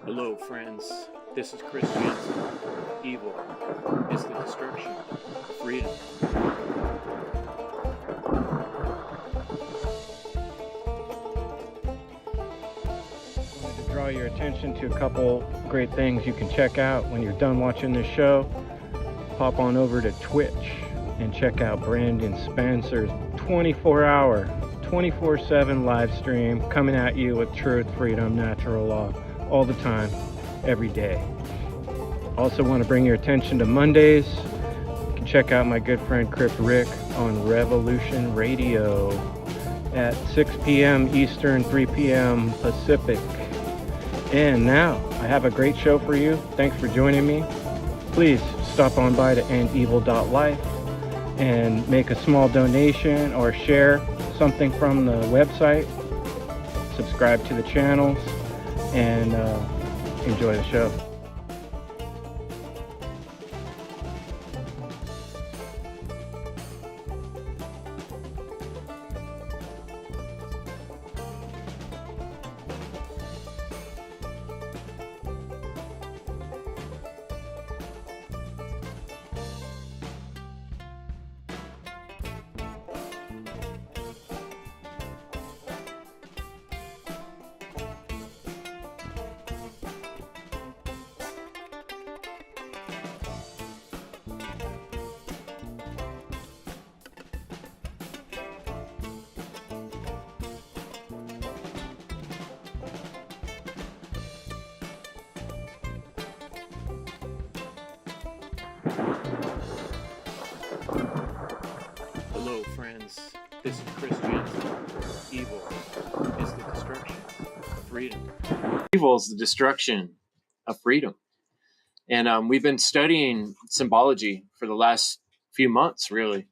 Hello, friends. This is Chris Jensen. Evil is the destruction of freedom. I wanted to draw your attention to a couple great things you can check out when you're done watching this show. Pop on over to Twitch and check out Brandon Spencer's 24-hour, 24/7 live stream coming at you with truth, freedom, natural law, all the time, every day. Also want to bring your attention to Mondays. You can check out my good friend Crip Rick on Revolution Radio at 6 p.m. Eastern, 3 p.m. Pacific. And now, I have a great show for you. Thanks for joining me. Please stop on by to endevil.life and make a small donation or share something from the website. Subscribe to the channels and enjoy the show. Hello, friends. This is Chris Jensen. Evil is the destruction of freedom. Evil is the destruction of freedom. And we've been studying symbology for the last few months, really.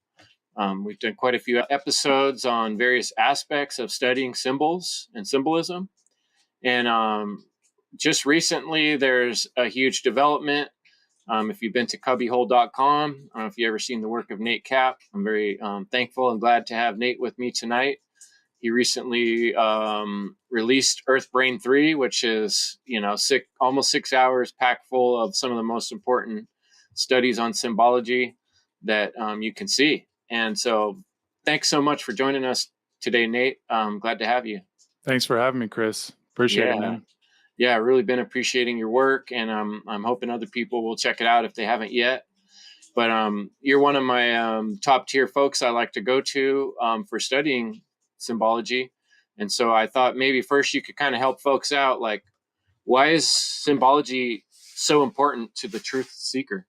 We've done quite a few episodes on various aspects of studying symbols and symbolism. And just recently, there's a huge development. If you've been to cubbyhole.com, I don't know if you've ever seen the work of Nate Cap. I'm very thankful and glad to have Nate with me tonight. He recently released Earth Brain 3, which is, almost 6 hours packed full of some of the most important studies on symbology that you can see. And so thanks so much for joining us today, Nate. Glad to have you. Thanks for having me, Chris. Appreciate it, man. Yeah, really been appreciating your work, and I'm hoping other people will check it out if they haven't yet. But you're one of my top tier folks I like to go to for studying symbology. And so I thought maybe first you could kind of help folks out, like, why is symbology so important to the truth seeker?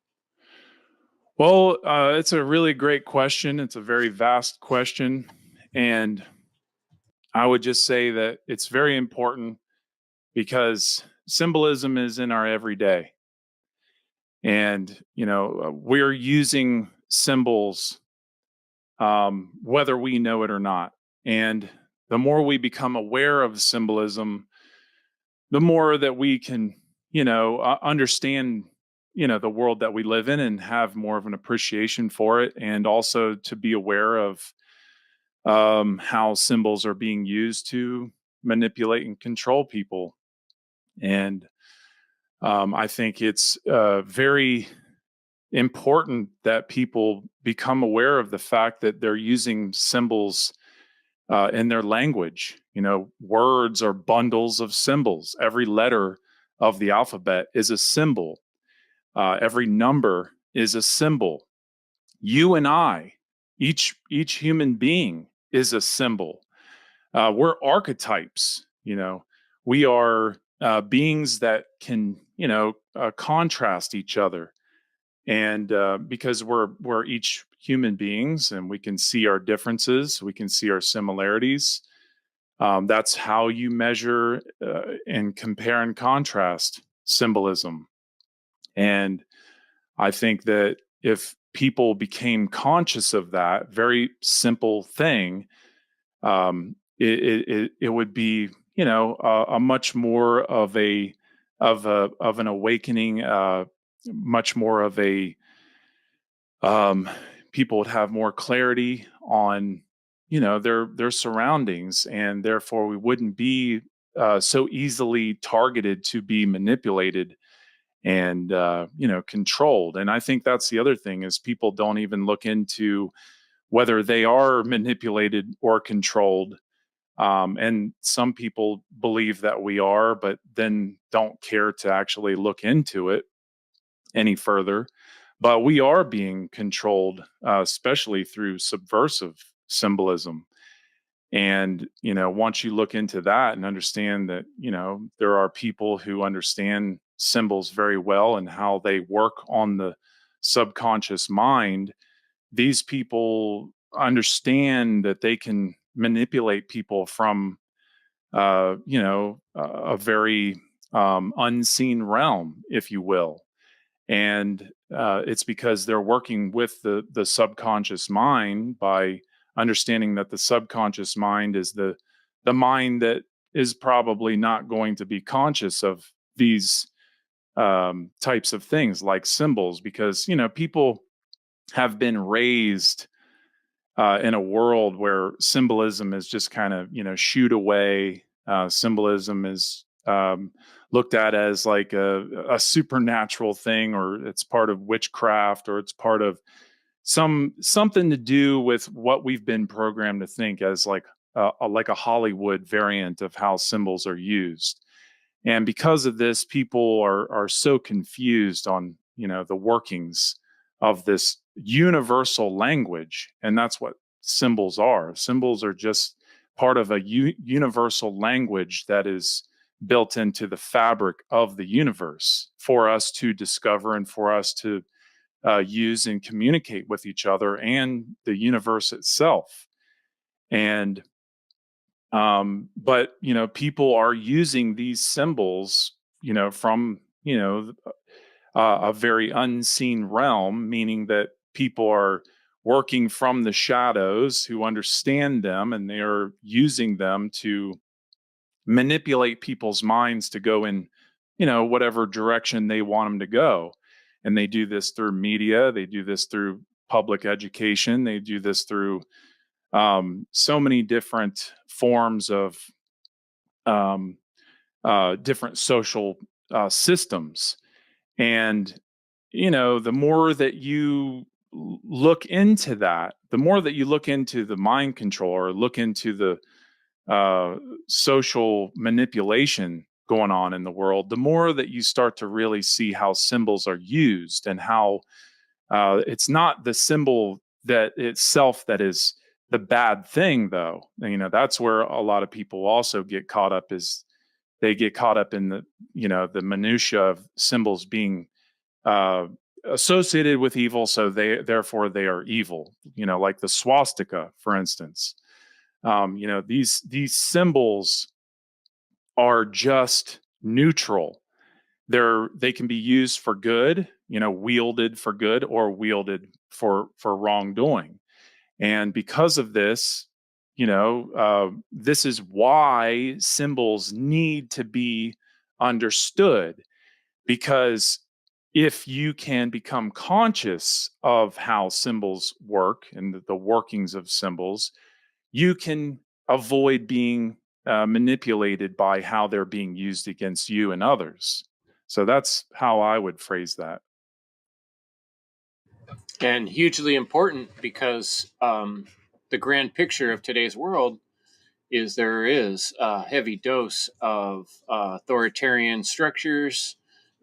Well, it's a really great question. It's a very vast question. And I would just say that it's very important because symbolism is in our everyday. And, we're using symbols whether we know it or not. And the more we become aware of symbolism, the more that we can, understand, the world that we live in and have more of an appreciation for it. And also to be aware of how symbols are being used to manipulate and control people. And I think it's very important that people become aware of the fact that they're using symbols in their language. Words are bundles of symbols. Every letter of the alphabet is a symbol. Every number is a symbol. You and I, each human being is a symbol. We're archetypes. We are beings that can, contrast each other. And because we're each human beings and we can see our differences, we can see our similarities. That's how you measure and compare and contrast symbolism. And I think that if people became conscious of that very simple thing, it would be, a much more of an awakening, much more of a people would have more clarity on their surroundings, and therefore we wouldn't be so easily targeted to be manipulated and controlled. And I think that's the other thing, is people don't even look into whether they are manipulated or controlled. And some people believe that we are, but then don't care to actually look into it any further. But we are being controlled, especially through subversive symbolism. And, once you look into that and understand that, there are people who understand symbols very well and how they work on the subconscious mind, these people understand that they can manipulate people from, a very unseen realm, if you will. And it's because they're working with the subconscious mind by understanding that the subconscious mind is the mind that is probably not going to be conscious of these types of things like symbols, because people have been raised in a world where symbolism is just kind of shooed away. Symbolism is looked at as like a supernatural thing, or it's part of witchcraft, or it's part of something to do with what we've been programmed to think as like a Hollywood variant of how symbols are used. And because of this, people are so confused on the workings of this universal language. And that's what symbols are. Symbols are just part of a universal language that is built into the fabric of the universe for us to discover and for us to use and communicate with each other and the universe itself. And but people are using these symbols from a very unseen realm, meaning that people are working from the shadows who understand them, and they are using them to manipulate people's minds to go in whatever direction they want them to go. And they do this through media, they do this through public education, they do this through so many different forms of different social systems. And the more that you look into that, the more that you look into the mind control, or look into the social manipulation going on in the world, the more that you start to really see how symbols are used, and how it's not the symbol that itself that is the bad thing, though. That's where a lot of people also get caught up, is they get caught up in the minutia of symbols being associated with evil, so therefore they are evil. Like the swastika, for instance. These symbols are just neutral. They can be used for good, wielded for good, or wielded for wrongdoing. And because of this, this is why symbols need to be understood, because if you can become conscious of how symbols work and the workings of symbols, you can avoid being manipulated by how they're being used against you and others. So that's how I would phrase that. And hugely important, because the grand picture of today's world is there is a heavy dose of authoritarian structures,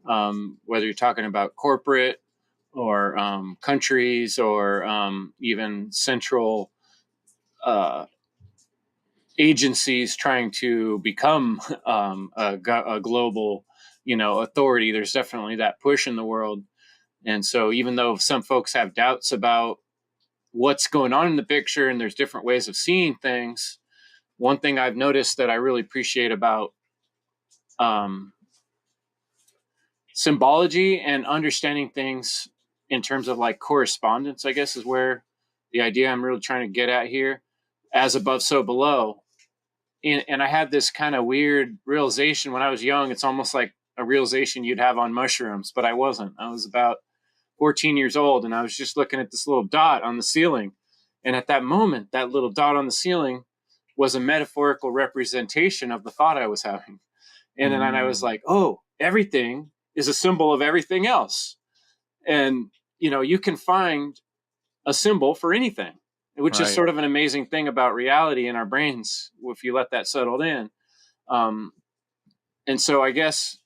whether you're talking about corporate or countries, or even central agencies trying to become a global, authority. There's definitely that push in the world. And so even though some folks have doubts about what's going on in the picture, and there's different ways of seeing things, one thing I've noticed that I really appreciate about symbology and understanding things in terms of like correspondence, I guess, is where the idea I'm really trying to get at here. As above, so below. And I had this kind of weird realization when I was young. It's almost like a realization you'd have on mushrooms, but I wasn't. I was about 14 years old, and I was just looking at this little dot on the ceiling. And at that moment, that little dot on the ceiling was a metaphorical representation of the thought I was having. And then I was like, oh, everything is a symbol of everything else. And, you can find a symbol for anything, which is sort of an amazing thing about reality in our brains, if you let that settle in. And so I guess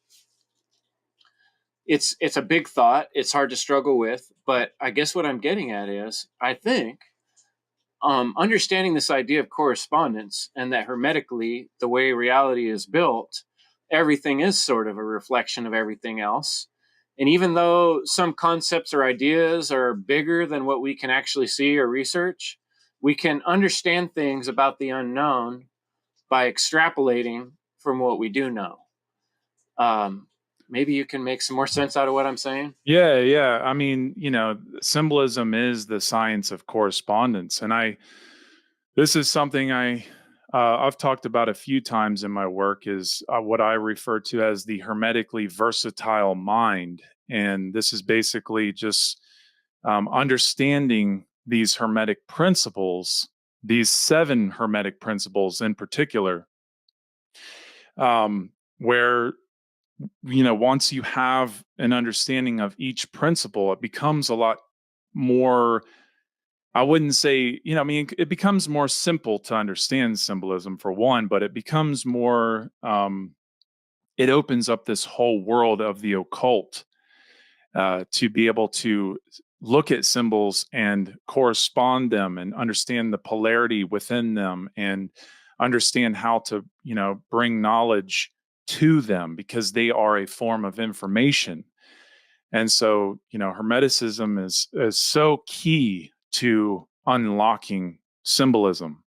it's a big thought. It's hard to struggle with, but I guess what I'm getting at is, I think, understanding this idea of correspondence, and that hermetically, the way reality is built, everything is sort of a reflection of everything else. And even though some concepts or ideas are bigger than what we can actually see or research, we can understand things about the unknown by extrapolating from what we do know. Maybe you can make some more sense out of what I'm saying. Yeah. I mean, symbolism is the science of correspondence, and this is something I've talked about a few times in my work, is what I refer to as the hermetically versatile mind. And this is basically just understanding these hermetic principles, these 7 hermetic principles in particular, where, once you have an understanding of each principle, it becomes a lot more, I wouldn't say, it becomes more simple to understand symbolism, for one, but it becomes more, it opens up this whole world of the occult, to be able to look at symbols and correspond them and understand the polarity within them, and understand how to, bring knowledge to them, because they are a form of information. And so, Hermeticism is so key to unlocking symbolism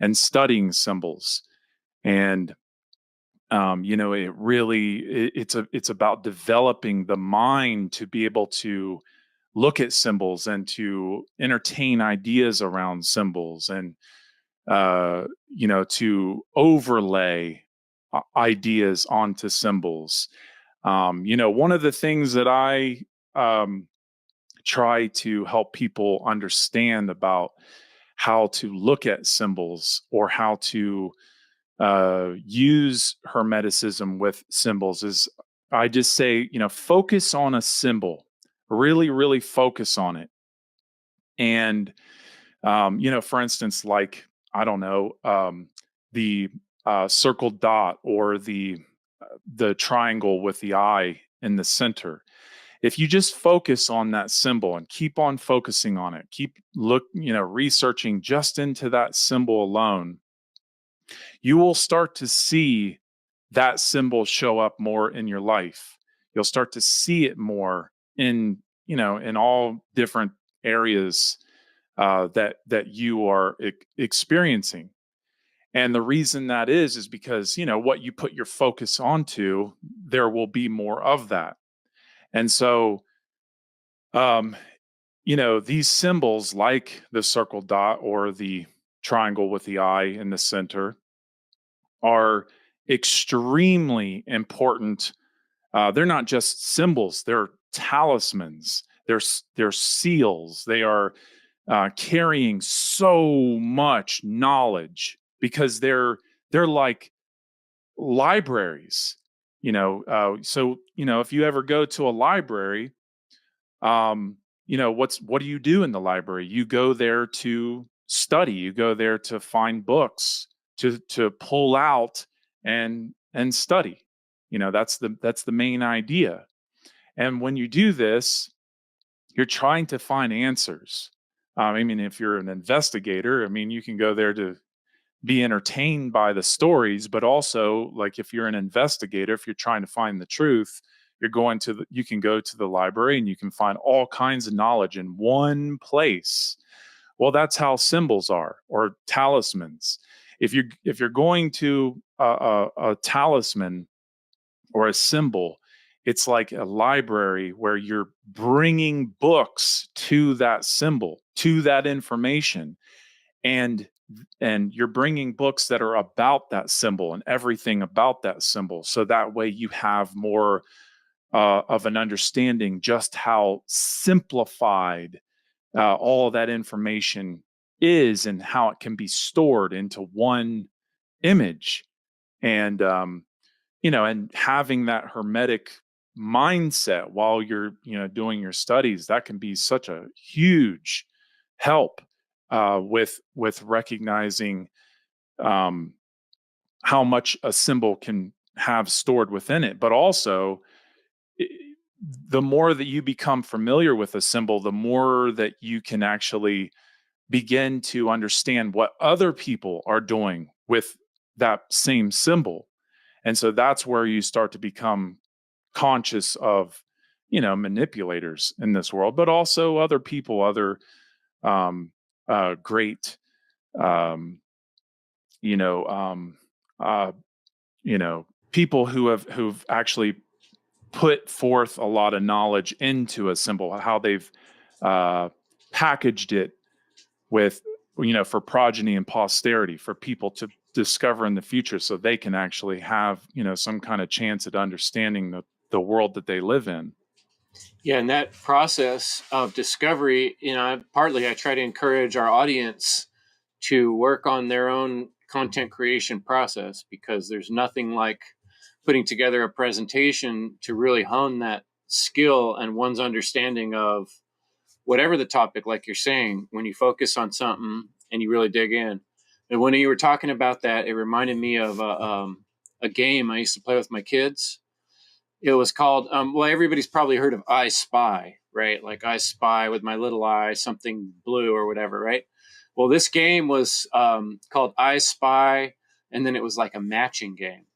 and studying symbols. And it really, it's about developing the mind to be able to look at symbols and to entertain ideas around symbols, and to overlay ideas onto symbols. One of the things that I try to help people understand about how to look at symbols, or how to use Hermeticism with symbols, is I just say, focus on a symbol, really, really focus on it. And, for instance, like, I don't know, the circled dot, or the triangle with the eye in the center. If you just focus on that symbol and keep on focusing on it, researching just into that symbol alone, you will start to see that symbol show up more in your life. You'll start to see it more in all different areas that you are experiencing. And the reason that is because, what you put your focus onto, there will be more of that. And so, these symbols, like the circle dot or the triangle with the eye in the center, are extremely important. They're not just symbols; they're talismans. They're seals. They are carrying so much knowledge, because they're like libraries. So if you ever go to a library, what do you do in the library? You go there to study. You go there to find books, to pull out and study. That's the main idea. And when you do this, you're trying to find answers. If you're an investigator, you can go there to be entertained by the stories, but also, like, if you're an investigator, if you're trying to find the truth, you can go to the library and you can find all kinds of knowledge in one place. Well, that's how symbols are, or talismans. If you're going to a talisman or a symbol, it's like a library where you're bringing books to that symbol, to that information, and you're bringing books that are about that symbol and everything about that symbol. So that way you have more of an understanding just how simplified all of that information is and how it can be stored into one image. And and having that hermetic mindset while you're doing your studies, that can be such a huge help with recognizing how much a symbol can have stored within it. But also, i- the more that you become familiar with a symbol, the more that you can actually begin to understand what other people are doing with that same symbol. And so that's where you start to become conscious of, manipulators in this world, but also other people, other great, um, you know, um, uh, people who've actually put forth a lot of knowledge into a symbol, how they've uh, packaged it with, for progeny and posterity, for people to discover in the future, so they can actually have, some kind of chance at understanding the world that they live in. Yeah, and that process of discovery, partly I try to encourage our audience to work on their own content creation process, because there's nothing like putting together a presentation to really hone that skill and one's understanding of whatever the topic, like you're saying, when you focus on something and you really dig in. And when you were talking about that, it reminded me of a game I used to play with my kids. It was called, well, everybody's probably heard of I Spy, right? Like I spy with my little eye, something blue or whatever, right? Well, this game was called I Spy, and then it was like a matching game.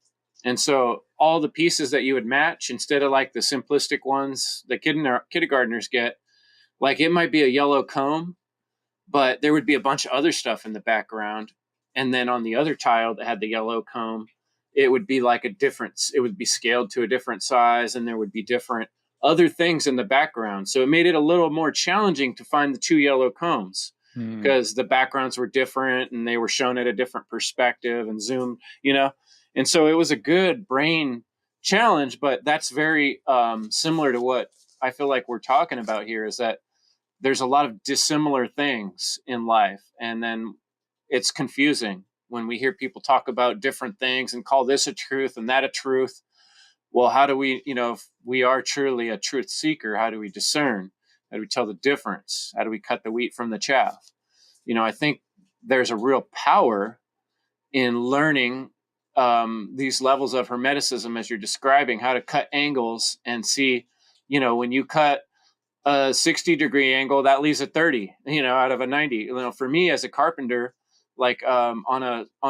And so all the pieces that you would match, instead of like the simplistic ones that kindergartners get, like it might be a yellow comb, but there would be a bunch of other stuff in the background. And then on the other tile that had the yellow comb, it would be like it would be scaled to a different size, and there would be different other things in the background. So it made it a little more challenging to find the two yellow combs, because the backgrounds were different and they were shown at a different perspective and zoomed. And so it was a good brain challenge, but that's very similar to what I feel like we're talking about here, is that there's a lot of dissimilar things in life. And then it's confusing when we hear people talk about different things and call this a truth and that a truth. Well, how do we, if we are truly a truth seeker, how do we discern? How do we tell the difference? How do we cut the wheat from the chaff? I think there's a real power in learning these levels of hermeticism, as you're describing, how to cut angles and see, when you cut a 60-degree angle, that leaves a 30, out of a 90. For me as a carpenter, like on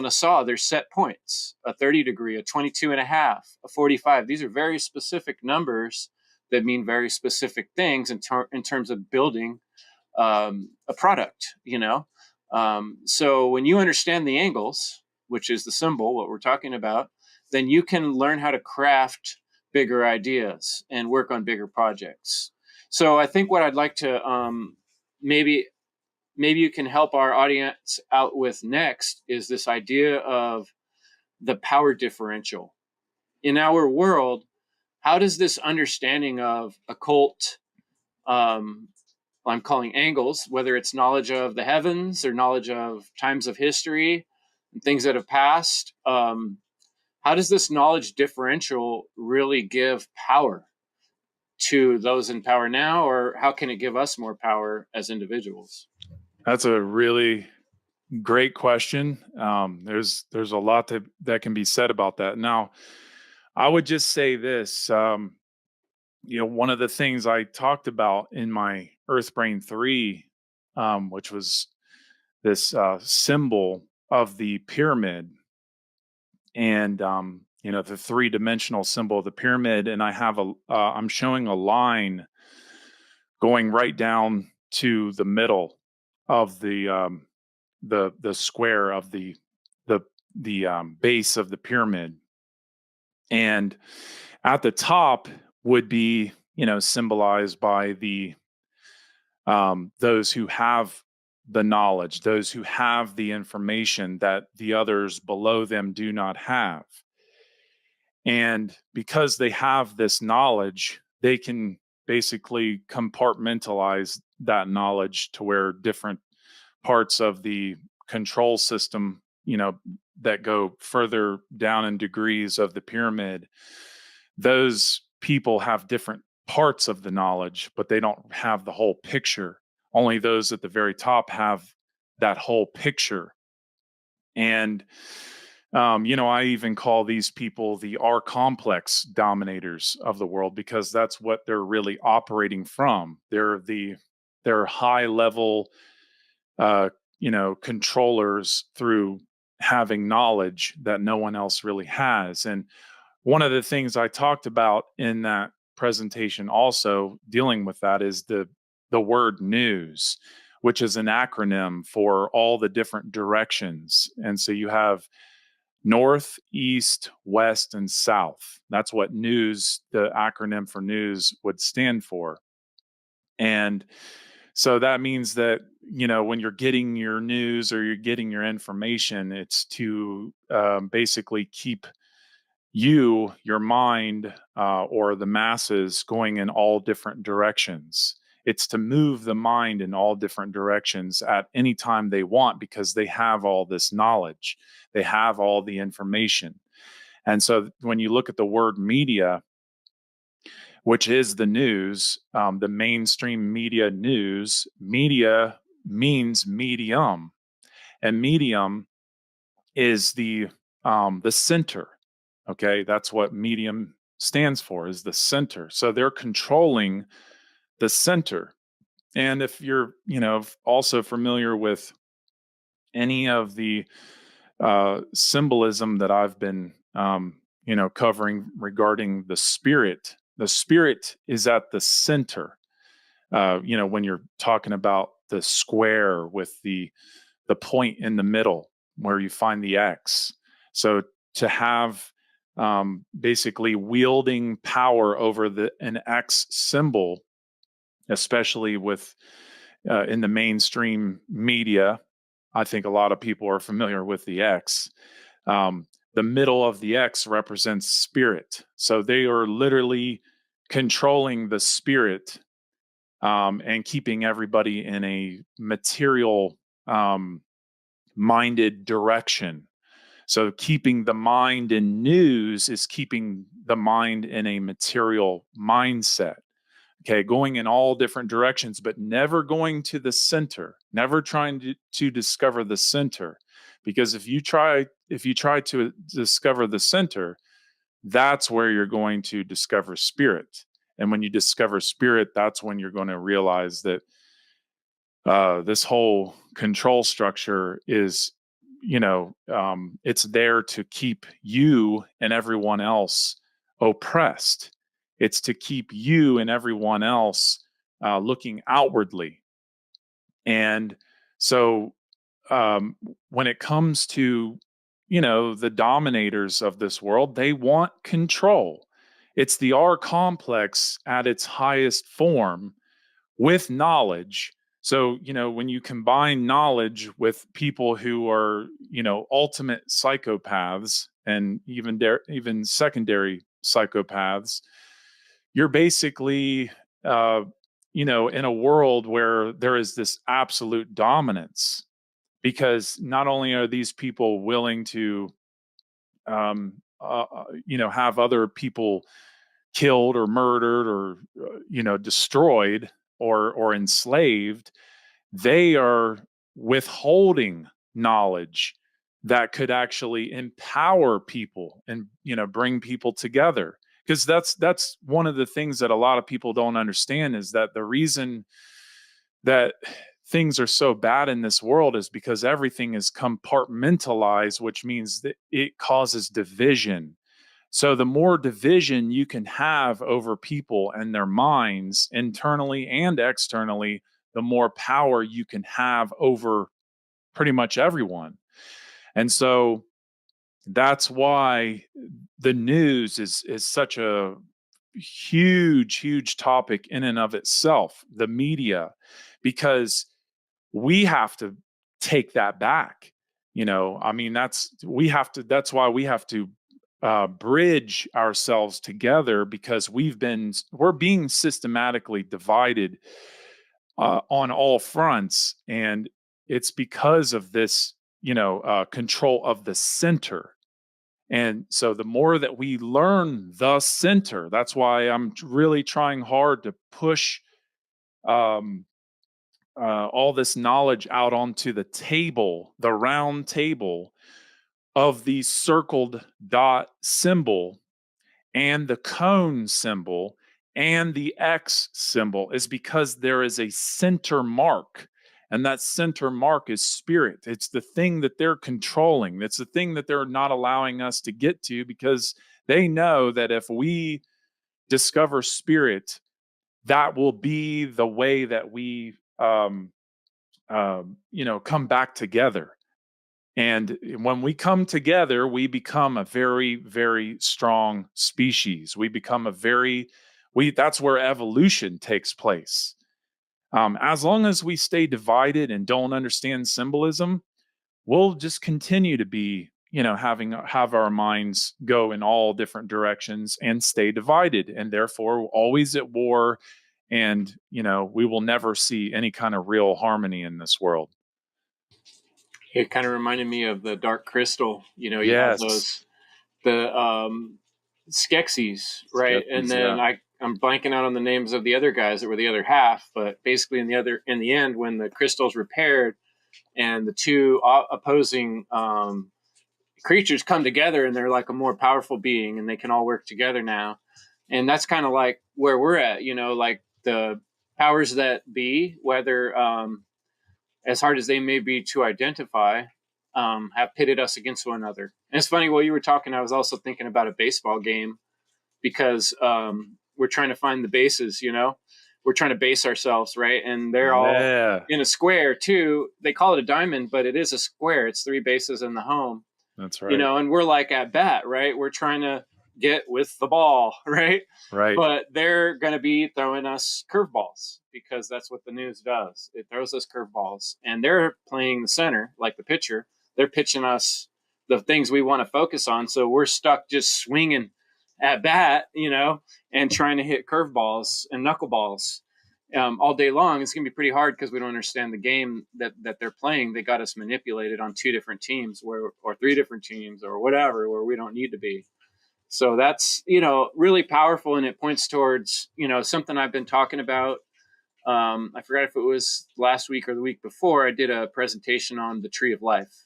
a saw, there's set points: a 30-degree, a 22 and a half, a 45. These are very specific numbers that mean very specific things in terms of building a product. So when you understand the angles, which is the symbol, what we're talking about, then you can learn how to craft bigger ideas and work on bigger projects. So I think what I'd like to maybe you can help our audience out with next is this idea of the power differential in our world. How does this understanding of occult, I'm calling angles, whether it's knowledge of the heavens or knowledge of times of history and things that have passed, how does this knowledge differential really give power to those in power now, or how can it give us more power as individuals? That's a really great question. There's a lot that can be said about that. Now, I would just say this. One of the things I talked about in my Earth Brain 3, which was this symbol of the pyramid, and the three-dimensional symbol of the pyramid, and I'm showing a line going right down to the middle of the square of the base of the pyramid, and at the top would be symbolized by the those who have the knowledge, those who have the information that the others below them do not have. And because they have this knowledge, they can basically compartmentalize that knowledge to where different parts of the control system, that go further down in degrees of the pyramid, those people have different parts of the knowledge, but they don't have the whole picture. Only those at the very top have that whole picture. And, I even call these people the R complex dominators of the world, because that's what they're really operating from. They're high level, controllers through having knowledge that no one else really has. And one of the things I talked about in that presentation, also dealing with that, is the word news, which is an acronym for all the different directions. And so you have north, east, west, and south. That's what news, the acronym for news, would stand for. And so that means that, when you're getting your news or you're getting your information, it's to basically keep your mind, or the masses going in all different directions. It's to move the mind in all different directions at any time they want, because they have all this knowledge. They have all the information. And so when you look at the word media, which is the news, the mainstream media news, media means medium, and medium is the center. Okay, that's what medium stands for, is the center. So they're controlling the center. And if you're, also familiar with any of the symbolism that I've been, covering regarding the spirit is at the center. When you're talking about the square with the point in the middle where you find the X. So to have basically wielding power over an X symbol, especially with in the mainstream media, I think a lot of people are familiar with the X. The middle of the X represents spirit. So they are literally controlling the spirit, and keeping everybody in a material minded direction. So keeping the mind in news is keeping the mind in a material mindset. Okay, going in all different directions, but never going to the center, never trying to discover the center. Because if you try to discover the center, that's where you're going to discover spirit. And when you discover spirit, that's when you're going to realize that this whole control structure is, it's there to keep you and everyone else oppressed. It's to keep you and everyone else looking outwardly. And so when it comes to, the dominators of this world, they want control. It's the R complex at its highest form with knowledge. So, when you combine knowledge with people who are, ultimate psychopaths, and even secondary psychopaths, you're basically, in a world where there is this absolute dominance, because not only are these people willing to, have other people killed or murdered or, destroyed or enslaved, they are withholding knowledge that could actually empower people and, bring people together. Because that's one of the things that a lot of people don't understand, is that the reason that things are so bad in this world is because everything is compartmentalized, which means that it causes division. So the more division you can have over people and their minds, internally and externally, the more power you can have over pretty much everyone. And so that's why the news is such a huge topic in and of itself, the media, because we have to take that back. That's why we have to bridge ourselves together, because we're being systematically divided on all fronts. And it's because of this, control of the center. And so the more that we learn the center, that's why I'm really trying hard to push um, all this knowledge out onto the table, the round table of the circled dot symbol and the cone symbol and the X symbol, is because there is a center mark. And that center mark is spirit. It's the thing that they're controlling. It's the thing that they're not allowing us to get to, because they know that if we discover spirit, that will be the way that we, come back together. And when we come together, we become a very, very strong species. We become that's where evolution takes place. As long as we stay divided and don't understand symbolism, we'll just continue to be, have our minds go in all different directions and stay divided, and therefore always at war. And, we will never see any kind of real harmony in this world. It kind of reminded me of the Dark Crystal. You have Yes. the Skeksis, right? And then I'm blanking out on the names of the other guys that were the other half, but basically in the end, when the crystal's repaired and the two opposing creatures come together, and they're like a more powerful being, and they can all work together now. And that's kind of like where we're at, like the powers that be, whether as hard as they may be to identify, have pitted us against one another. And it's funny, while you were talking, I was also thinking about a baseball game, because we're trying to find the bases, we're trying to base ourselves, right? And they're all in a square too. They call it a diamond, but it is a square. It's 3 bases in the home. That's right. And we're like at bat, right? We're trying to get with the ball, right? Right. But they're going to be throwing us curveballs, because that's what the news does. It throws us curveballs, and they're playing the center, like the pitcher. They're pitching us the things we want to focus on. So we're stuck just swinging at bat, and trying to hit curveballs and knuckleballs all day long. It's going to be pretty hard, because we don't understand the game that they're playing. They got us manipulated on 2 different teams or 3 different teams or whatever, where we don't need to be. So that's, really powerful. And it points towards, something I've been talking about. I forgot if it was last week or the week before. I did a presentation on the tree of life.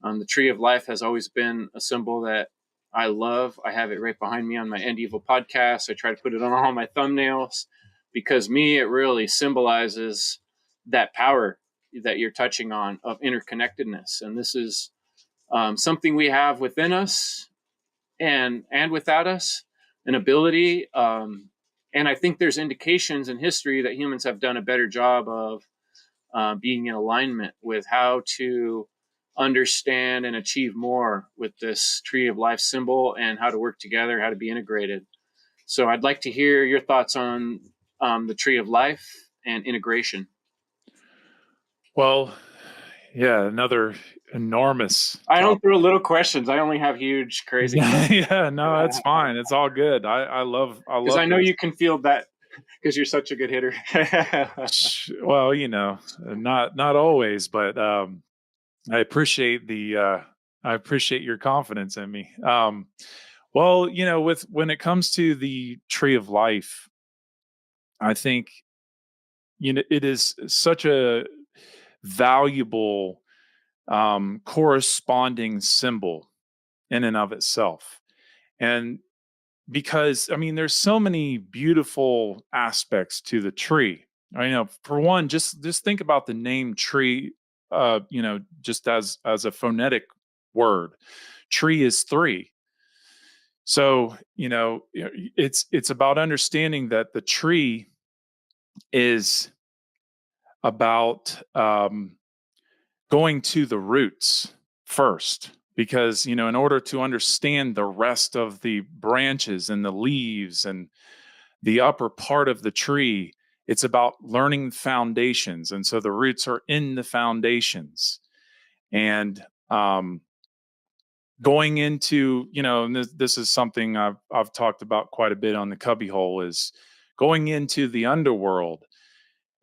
The tree of life has always been a symbol that I love. I have it right behind me on my End Evil podcast. I try to put it on all my thumbnails, because me, it really symbolizes that power that you're touching on of interconnectedness. And this is something we have within us and without us, an ability. And I think there's indications in history that humans have done a better job of being in alignment with how to understand and achieve more with this tree of life symbol, and how to work together, how to be integrated. So I'd like to hear your thoughts on the tree of life and integration. Well, yeah, another enormous I don't topic. throw little questions. I only have huge, crazy. Yeah, no, it's fine. It's all good. I love because I know this. you can field that, because you're such a good hitter. Well, not always, but I appreciate your confidence in me. Well, when it comes to the tree of life, I think it is such a valuable corresponding symbol in and of itself. And because there's so many beautiful aspects to the tree. For one, just think about the name tree, just as a phonetic word. Tree is 3. So, it's about understanding that the tree is about going to the roots first, because in order to understand the rest of the branches and the leaves and the upper part of the tree, it's about learning foundations. And so the roots are in the foundations, and going into, and this is something I've talked about quite a bit on the Cubbyhole, is going into the underworld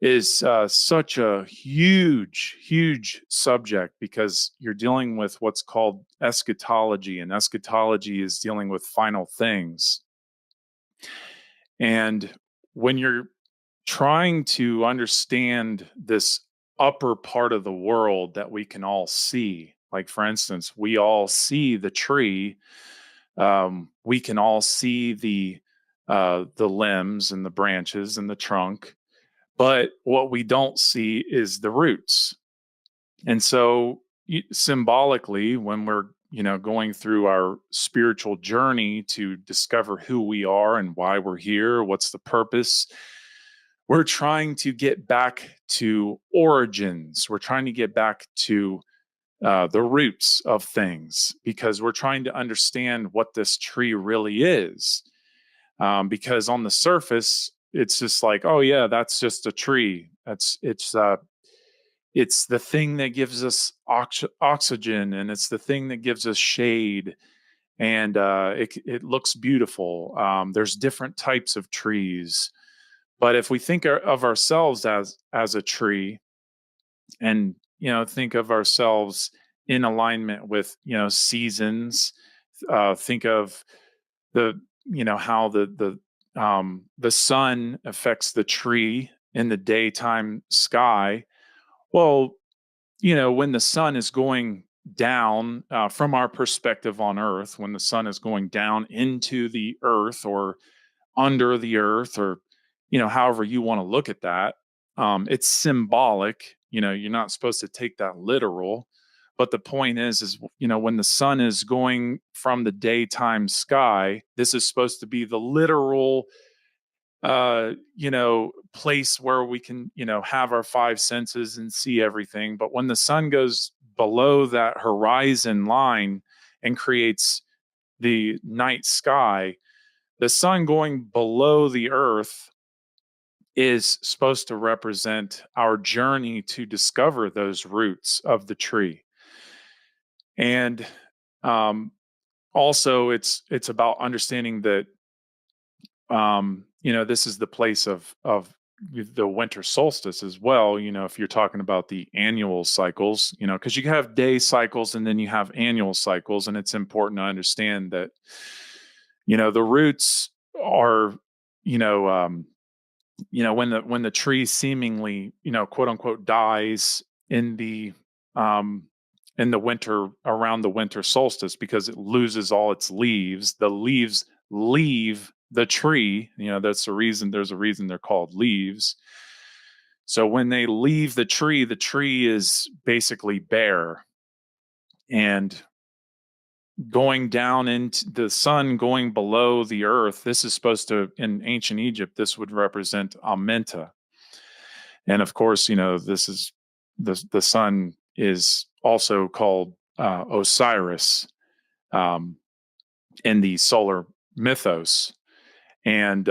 is such a huge subject, because you're dealing with what's called eschatology, and eschatology is dealing with final things. And when you're trying to understand this upper part of the world that we can all see, like for instance, we all see the tree, we can all see the limbs and the branches and the trunk, but what we don't see is the roots. And so symbolically, when we're going through our spiritual journey to discover who we are and why we're here, what's the purpose, we're trying to get back to origins. We're trying to get back to the roots of things, because we're trying to understand what this tree really is. Because on the surface, it's just like, oh yeah, that's just a tree. It's the thing that gives us oxygen, and it's the thing that gives us shade, and it looks beautiful. There's different types of trees, but if we think of ourselves as a tree, and think of ourselves in alignment with seasons, think of the how the sun affects the tree in the daytime sky. Well, when the sun is going down, from our perspective on Earth, when the sun is going down into the earth or under the earth, or however you want to look at that, it's symbolic. You're not supposed to take that literal, but the point is when the sun is going from the daytime sky, this is supposed to be the literal place where we can have our five senses and see everything. But when the sun goes below that horizon line and creates the night sky, the sun going below the earth is supposed to represent our journey to discover those roots of the tree. And also it's about understanding that this is the place of the winter solstice as well. If you're talking about the annual cycles, because you have day cycles and then you have annual cycles, and it's important to understand that the roots are when the tree seemingly quote unquote dies in the winter, around the winter solstice, because it loses all its leaves. The leaves leave the tree. That's the reason, there's a reason they're called leaves. So when they leave the tree is basically bare. And going down into the sun, going below the earth, this is supposed to, in ancient Egypt, this would represent Amenta. And of course, this is the sun is also called Osiris in the solar mythos. And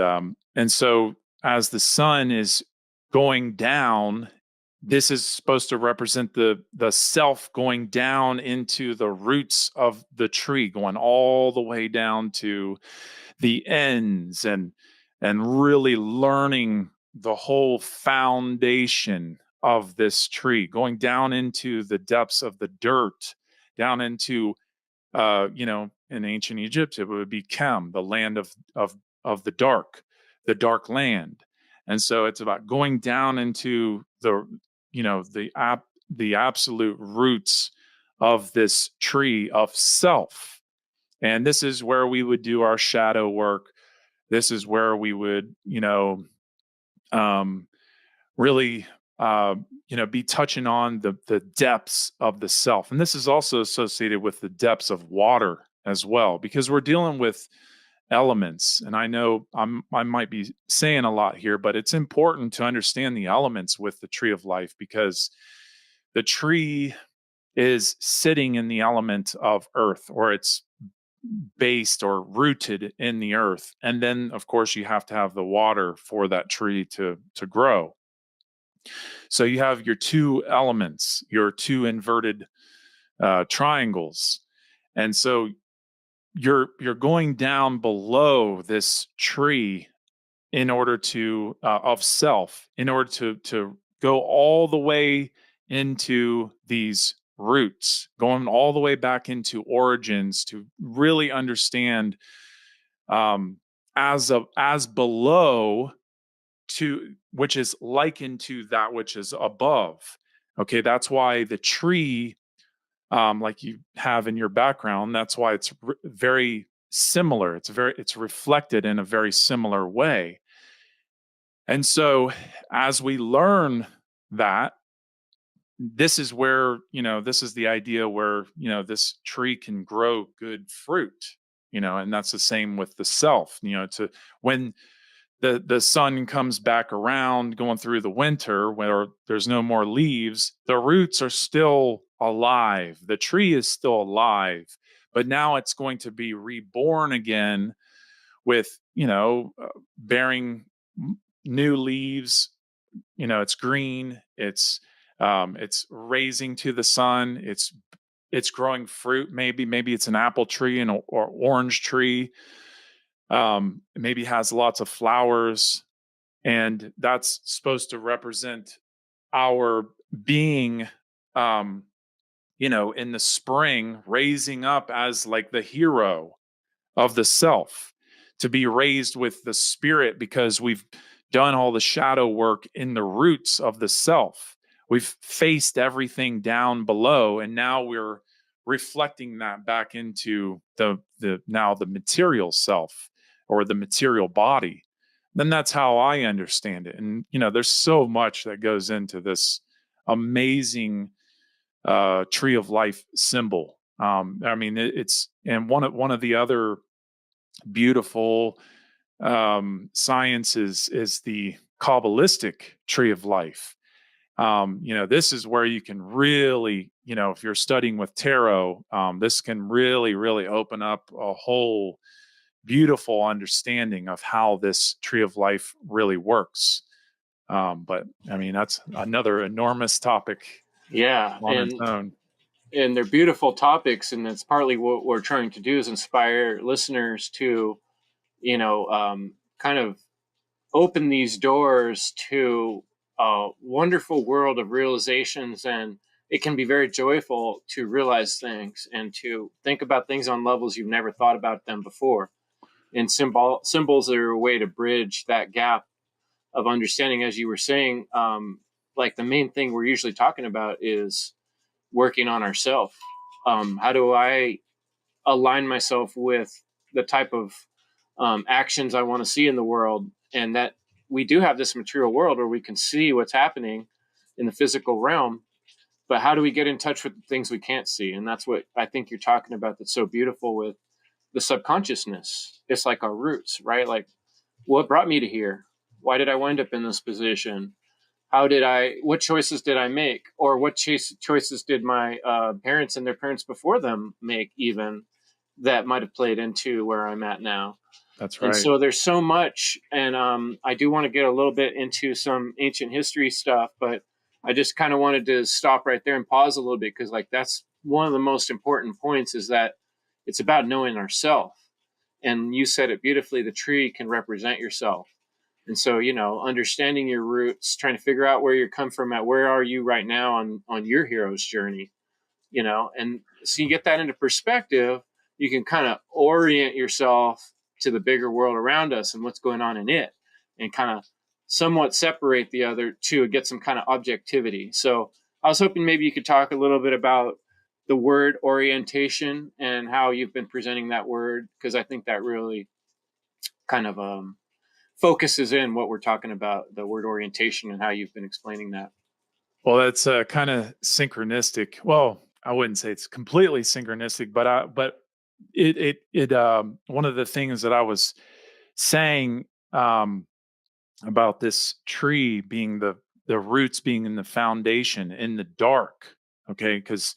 so as the sun is going down, this is supposed to represent the self going down into the roots of the tree, going all the way down to the ends, and really learning the whole foundation of this tree, going down into the depths of the dirt, down into in ancient Egypt, it would be Kem, the land of the dark land. And so it's about going down into the absolute roots of this tree of self. And this is where we would do our shadow work. This is where we would really be touching on the depths of the self. And this is also associated with the depths of water as well, because we're dealing with elements. And I know I might be saying a lot here, but it's important to understand the elements with the tree of life, because the tree is sitting in the element of earth, or it's based or rooted in the earth. And then of course you have to have the water for that tree to grow. So you have your two elements, your two inverted triangles. And so you're going down below this tree in order to of self, in order to go all the way into these roots, going all the way back into origins to really understand as below to which is likened to that which is above. Okay, that's why the tree, like you have in your background, that's why it's very similar. It's reflected in a very similar way. And so, as we learn that, this is where, this is the idea where, this tree can grow good fruit, and that's the same with the self, to when the sun comes back around going through the winter where there's no more leaves, the roots are still alive. The tree is still alive, but now it's going to be reborn again with, bearing new leaves. It's green. It's raising to the sun. It's growing fruit. Maybe it's an apple tree or orange tree. Maybe has lots of flowers, and that's supposed to represent our being, in the spring, raising up as like the hero of the self, to be raised with the spirit, because we've done all the shadow work in the roots of the self. We've faced everything down below, and now we're reflecting that back into the material self, or the material body. Then that's how I understand it. And there's so much that goes into this amazing tree of life symbol. It's and one of the other beautiful sciences is the Kabbalistic tree of life. This is where you can really, if you're studying with tarot, this can really, really open up a whole beautiful understanding of how this tree of life really works. But that's another enormous topic. Yeah, On its own. And they're beautiful topics, and that's partly what we're trying to do, is inspire listeners to, kind of open these doors to a wonderful world of realizations. And it can be very joyful to realize things and to think about things on levels you've never thought about them before. And symbols are a way to bridge that gap of understanding, as you were saying. Like the main thing we're usually talking about is working on ourselves. How do I align myself with the type of actions I want to see in the world? And that we do have this material world where we can see what's happening in the physical realm, but how do we get in touch with the things we can't see? And that's what I think you're talking about, that's so beautiful with the subconsciousness. It's like our roots, right? Like, what brought me to here? Why did I wind up in this position? What choices did I make? Or what choices did my parents and their parents before them make, even, that might have played into where I'm at now? That's right. And so there's so much. And I do want to get a little bit into some ancient history stuff, but I just kind of wanted to stop right there and pause a little bit, because that's one of the most important points, is that it's about knowing ourself. And you said it beautifully, the tree can represent yourself. And so, understanding your roots, trying to figure out where you come from, at where are you right now on your hero's journey, and so you get that into perspective, you can kind of orient yourself to the bigger world around us and what's going on in it, and kind of somewhat separate the other two and get some kind of objectivity. So I was hoping maybe you could talk a little bit about the word orientation and how you've been presenting that word, because I think that really kind of focuses in what we're talking about, the word orientation, and how you've been explaining that. Well, that's kind of synchronistic. Well, I wouldn't say it's completely synchronistic, but it one of the things that I was saying about this tree being the roots being in the foundation, in the dark. Okay, because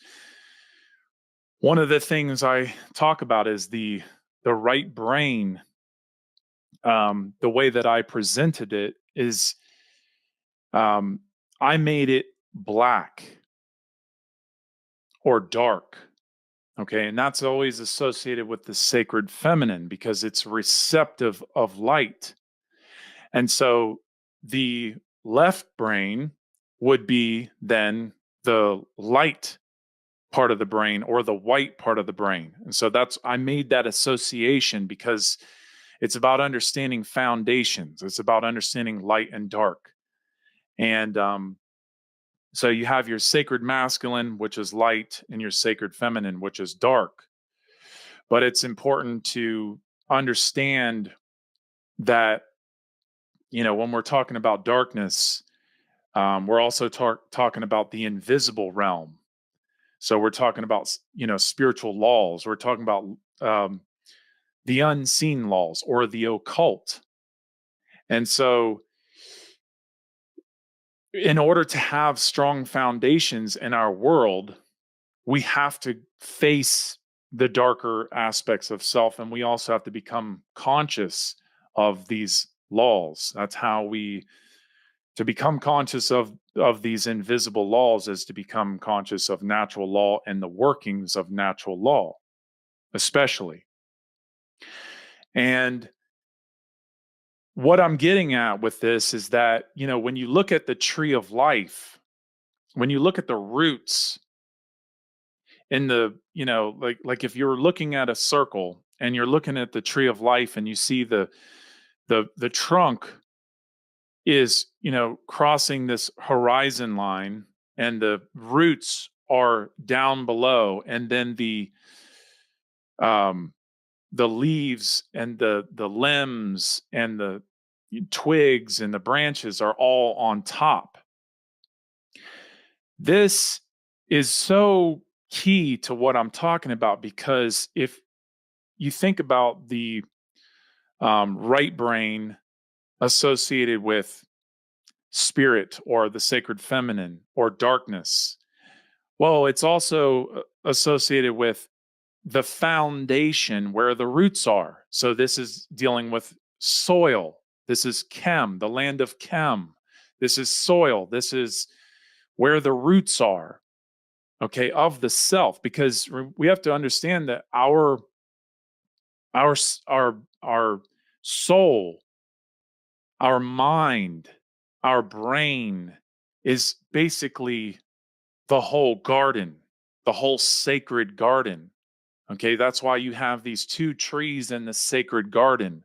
one of the things I talk about is the right brain. The way that I presented it is, I made it black or dark. Okay. And that's always associated with the sacred feminine, because it's receptive of light. And so the left brain would be then the light part of the brain or the white part of the brain. And so I made that association because it's about understanding foundations. It's about understanding light and dark. And so you have your sacred masculine, which is light, and your sacred feminine, which is dark. But it's important to understand that, when we're talking about darkness, we're also talking about the invisible realm. So we're talking about, spiritual laws. We're talking about the unseen laws or the occult. And so in order to have strong foundations in our world, we have to face the darker aspects of self, and we also have to become conscious of these laws. That's how to become conscious of these invisible laws is to become conscious of natural law and the workings of natural law, especially. And what I'm getting at with this is that, when you look at the tree of life, when you look at the roots in the, like if you're looking at a circle and you're looking at the tree of life and you see the trunk is, crossing this horizon line and the roots are down below, and then the leaves and the limbs and the twigs and the branches are all on top. This is so key to what I'm talking about, because if you think about the right brain associated with spirit or the sacred feminine or darkness, well, it's also associated with the foundation where the roots are. So this is dealing with soil. This is Chem, the land of Chem. This is soil. This is where the roots are, okay, of the self, because we have to understand that our soul, our mind, our brain is basically the whole garden, the whole sacred garden. Okay, that's why you have these two trees in the sacred garden.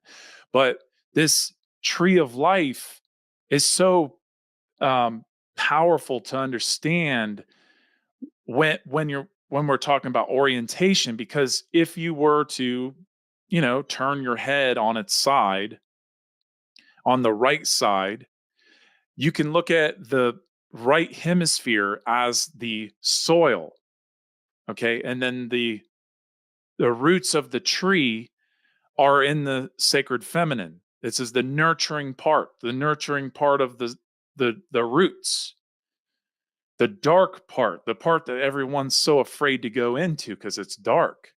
But this tree of life is so powerful to understand when we're talking about orientation, because if you were to, turn your head on its side, on the right side, you can look at the right hemisphere as the soil. Okay, and then the roots of the tree are in the sacred feminine. This is the nurturing part of the roots. The dark part, the part that everyone's so afraid to go into because it's dark.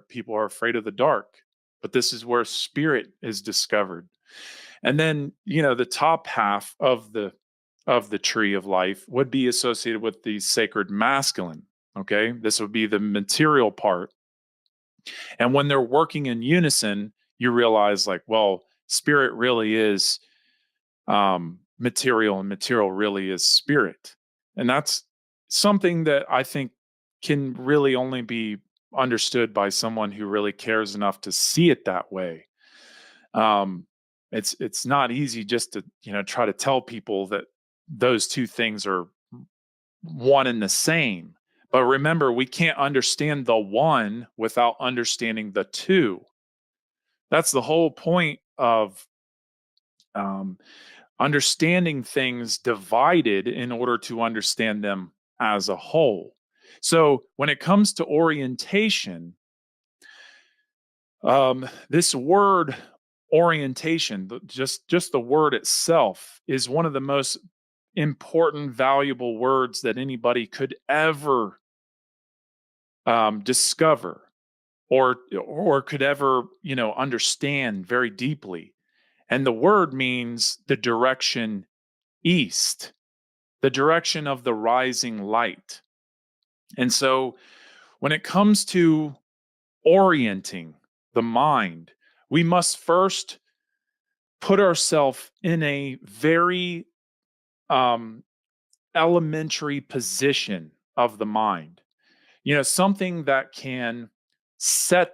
People are afraid of the dark, but this is where spirit is discovered. And then, the top half of the tree of life would be associated with the sacred masculine. Okay, this would be the material part. And when they're working in unison, you realize, like, well, spirit really is material, and material really is spirit. And that's something that I think can really only be understood by someone who really cares enough to see it that way. It's not easy just to, try to tell people that those two things are one and the same. But remember, we can't understand the one without understanding the two. That's the whole point of understanding things divided in order to understand them as a whole. So when it comes to orientation, this word orientation, just the word itself, is one of the most important, valuable words that anybody could ever discover or could ever, understand very deeply. And the word means the direction east, the direction of the rising light. And so when it comes to orienting the mind, we must first put ourselves in a very elementary position of the mind. Something that can set,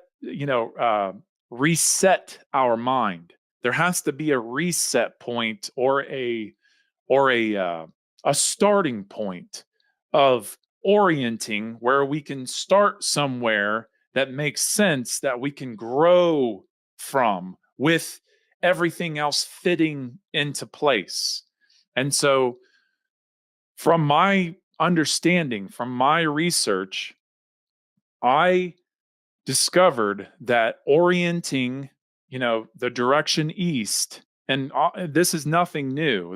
reset our mind. There has to be a reset point or a starting point of orienting where we can start somewhere that makes sense, that we can grow from, with everything else fitting into place. And so, from my understanding, from my research, I discovered that orienting, the direction east, and this is nothing new.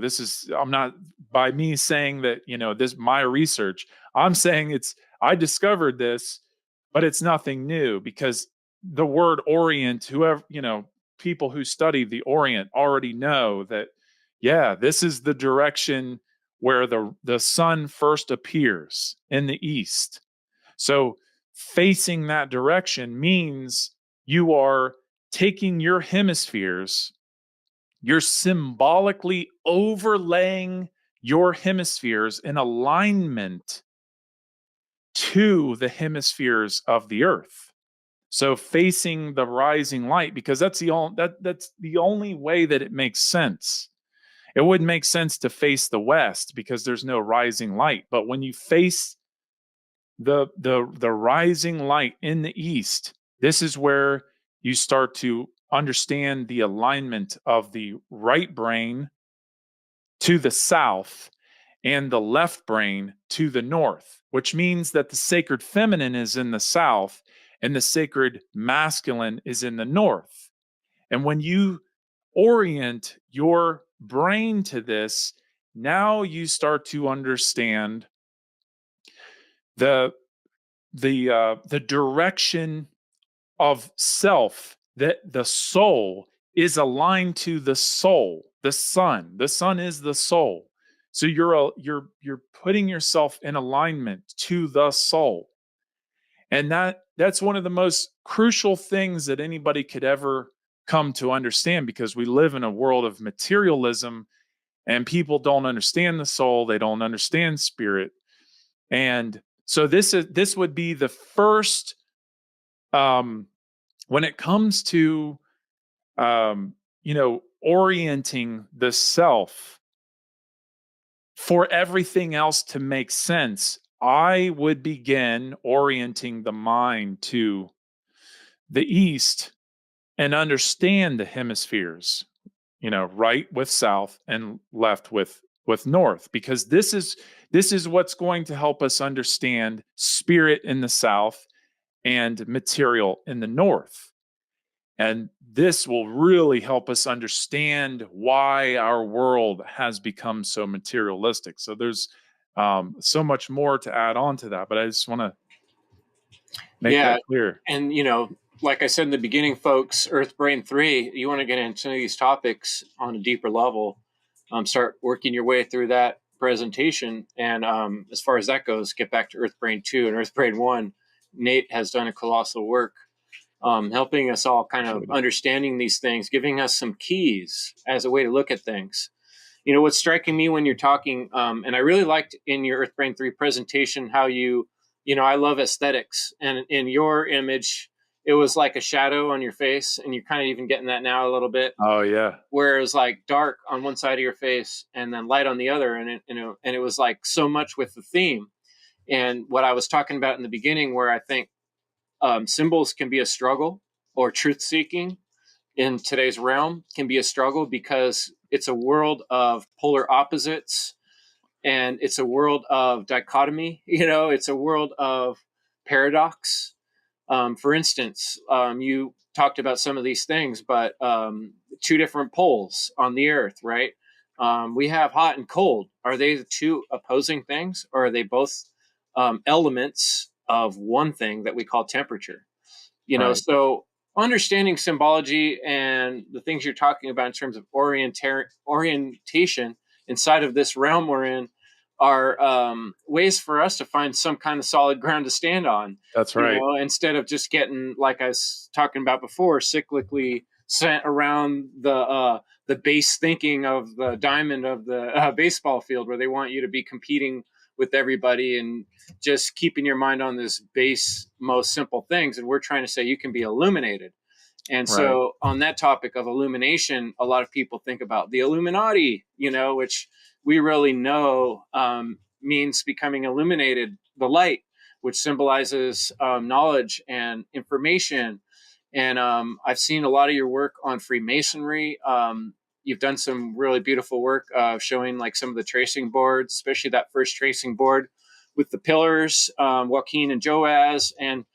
I'm not, by me saying that, this, my research, I'm saying I discovered this, but it's nothing new, because the word orient, whoever, people who study the Orient already know that, yeah, this is the direction where the sun first appears, in the east. So facing that direction means you are taking your hemispheres, you're symbolically overlaying your hemispheres in alignment to the hemispheres of the earth. So facing the rising light, because that's the only way that it makes sense. It wouldn't make sense to face the west because there's no rising light. But when you face the rising light in the east, this is where you start to understand the alignment of the right brain to the south and the left brain to the north, which means that the sacred feminine is in the south and the sacred masculine is in the north. And when you orient your brain to this, now you start to understand the direction of self, that the soul is aligned to the soul, the sun. The sun is the soul. So you're putting yourself in alignment to the soul. And that's one of the most crucial things that anybody could ever come to understand, because we live in a world of materialism and people don't understand the soul, they don't understand spirit. And so this would be the first, when it comes to orienting the self for everything else to make sense. I would begin orienting the mind to the east and understand the hemispheres, right with south and left with north, because this is what's going to help us understand spirit in the south and material in the north. And this will really help us understand why our world has become so materialistic. So there's so much more to add on to that, but I just want to make that clear. And, like I said in the beginning, folks, Earth Brain 3, you want to get into these topics on a deeper level, start working your way through that presentation. And as far as that goes, get back to Earth Brain 2 and Earth Brain 1. Nate has done a colossal work helping us all kind of understanding these things, giving us some keys as a way to look at things. What's striking me when you're talking, and I really liked in your Earth Brain 3 presentation how I love aesthetics, and in your image, it was like a shadow on your face, and you're kind of even getting that now a little bit. Oh yeah. Where it was like dark on one side of your face and then light on the other, and it was like so much with the theme. And what I was talking about in the beginning, where I think symbols can be a struggle, or truth seeking in today's realm can be a struggle, because it's a world of polar opposites, and it's a world of dichotomy. It's a world of paradox. For instance, you talked about some of these things, but two different poles on the earth, right? We have hot and cold. Are they the two opposing things, or are they both elements of one thing that we call temperature? Right. So understanding symbology and the things you're talking about in terms of orientation inside of this realm we're in are ways for us to find some kind of solid ground to stand on. That's right. Instead of just getting, like I was talking about before, cyclically sent around the base thinking of the diamond of the baseball field, where they want you to be competing with everybody and just keeping your mind on this base, most simple things. And we're trying to say you can be illuminated. And Right. so, on that topic of illumination, a lot of people think about the Illuminati, which we really know means becoming illuminated, the light, which symbolizes knowledge and information. And I've seen a lot of your work on Freemasonry. You've done some really beautiful work showing like some of the tracing boards, especially that first tracing board with the pillars, Joaquin and Joaz, and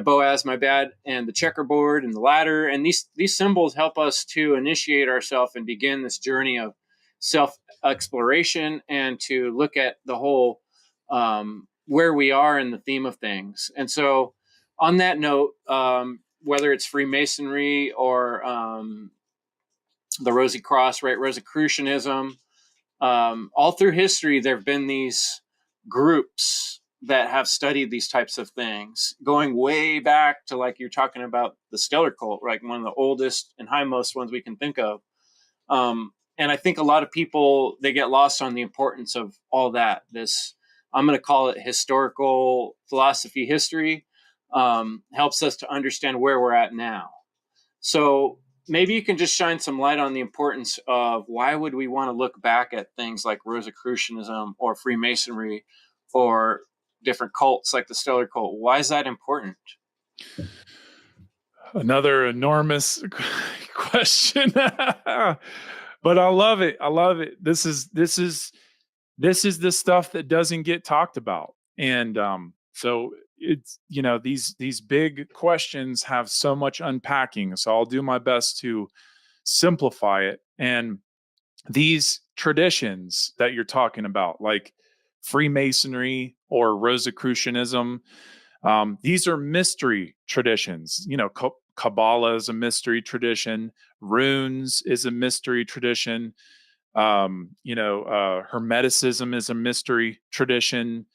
Boaz, my bad, and the checkerboard and the ladder. And these symbols help us to initiate ourselves and begin this journey of self exploration and to look at the whole where we are in the theme of things. And so, on that note, whether it's Freemasonry or the Rosy Cross, right, Rosicrucianism, all through history, there have been these groups that have studied these types of things, going way back to, like you're talking about, the stellar cult, right? One of the oldest and highmost ones we can think of. And I think a lot of people, they get lost on the importance of all that. This, I'm going to call it historical philosophy history, helps us to understand where we're at now. So maybe you can just shine some light on the importance of why would we want to look back at things like Rosicrucianism or Freemasonry or different cults like the stellar cult. Why is that important? Another enormous question. But I love it. I love it. This is the stuff that doesn't get talked about. And so it's, these big questions have so much unpacking. So I'll do my best to simplify it. And these traditions that you're talking about, like Freemasonry or Rosicrucianism, these are mystery traditions. Kabbalah is a mystery tradition. Runes is a mystery tradition. Hermeticism is a mystery tradition.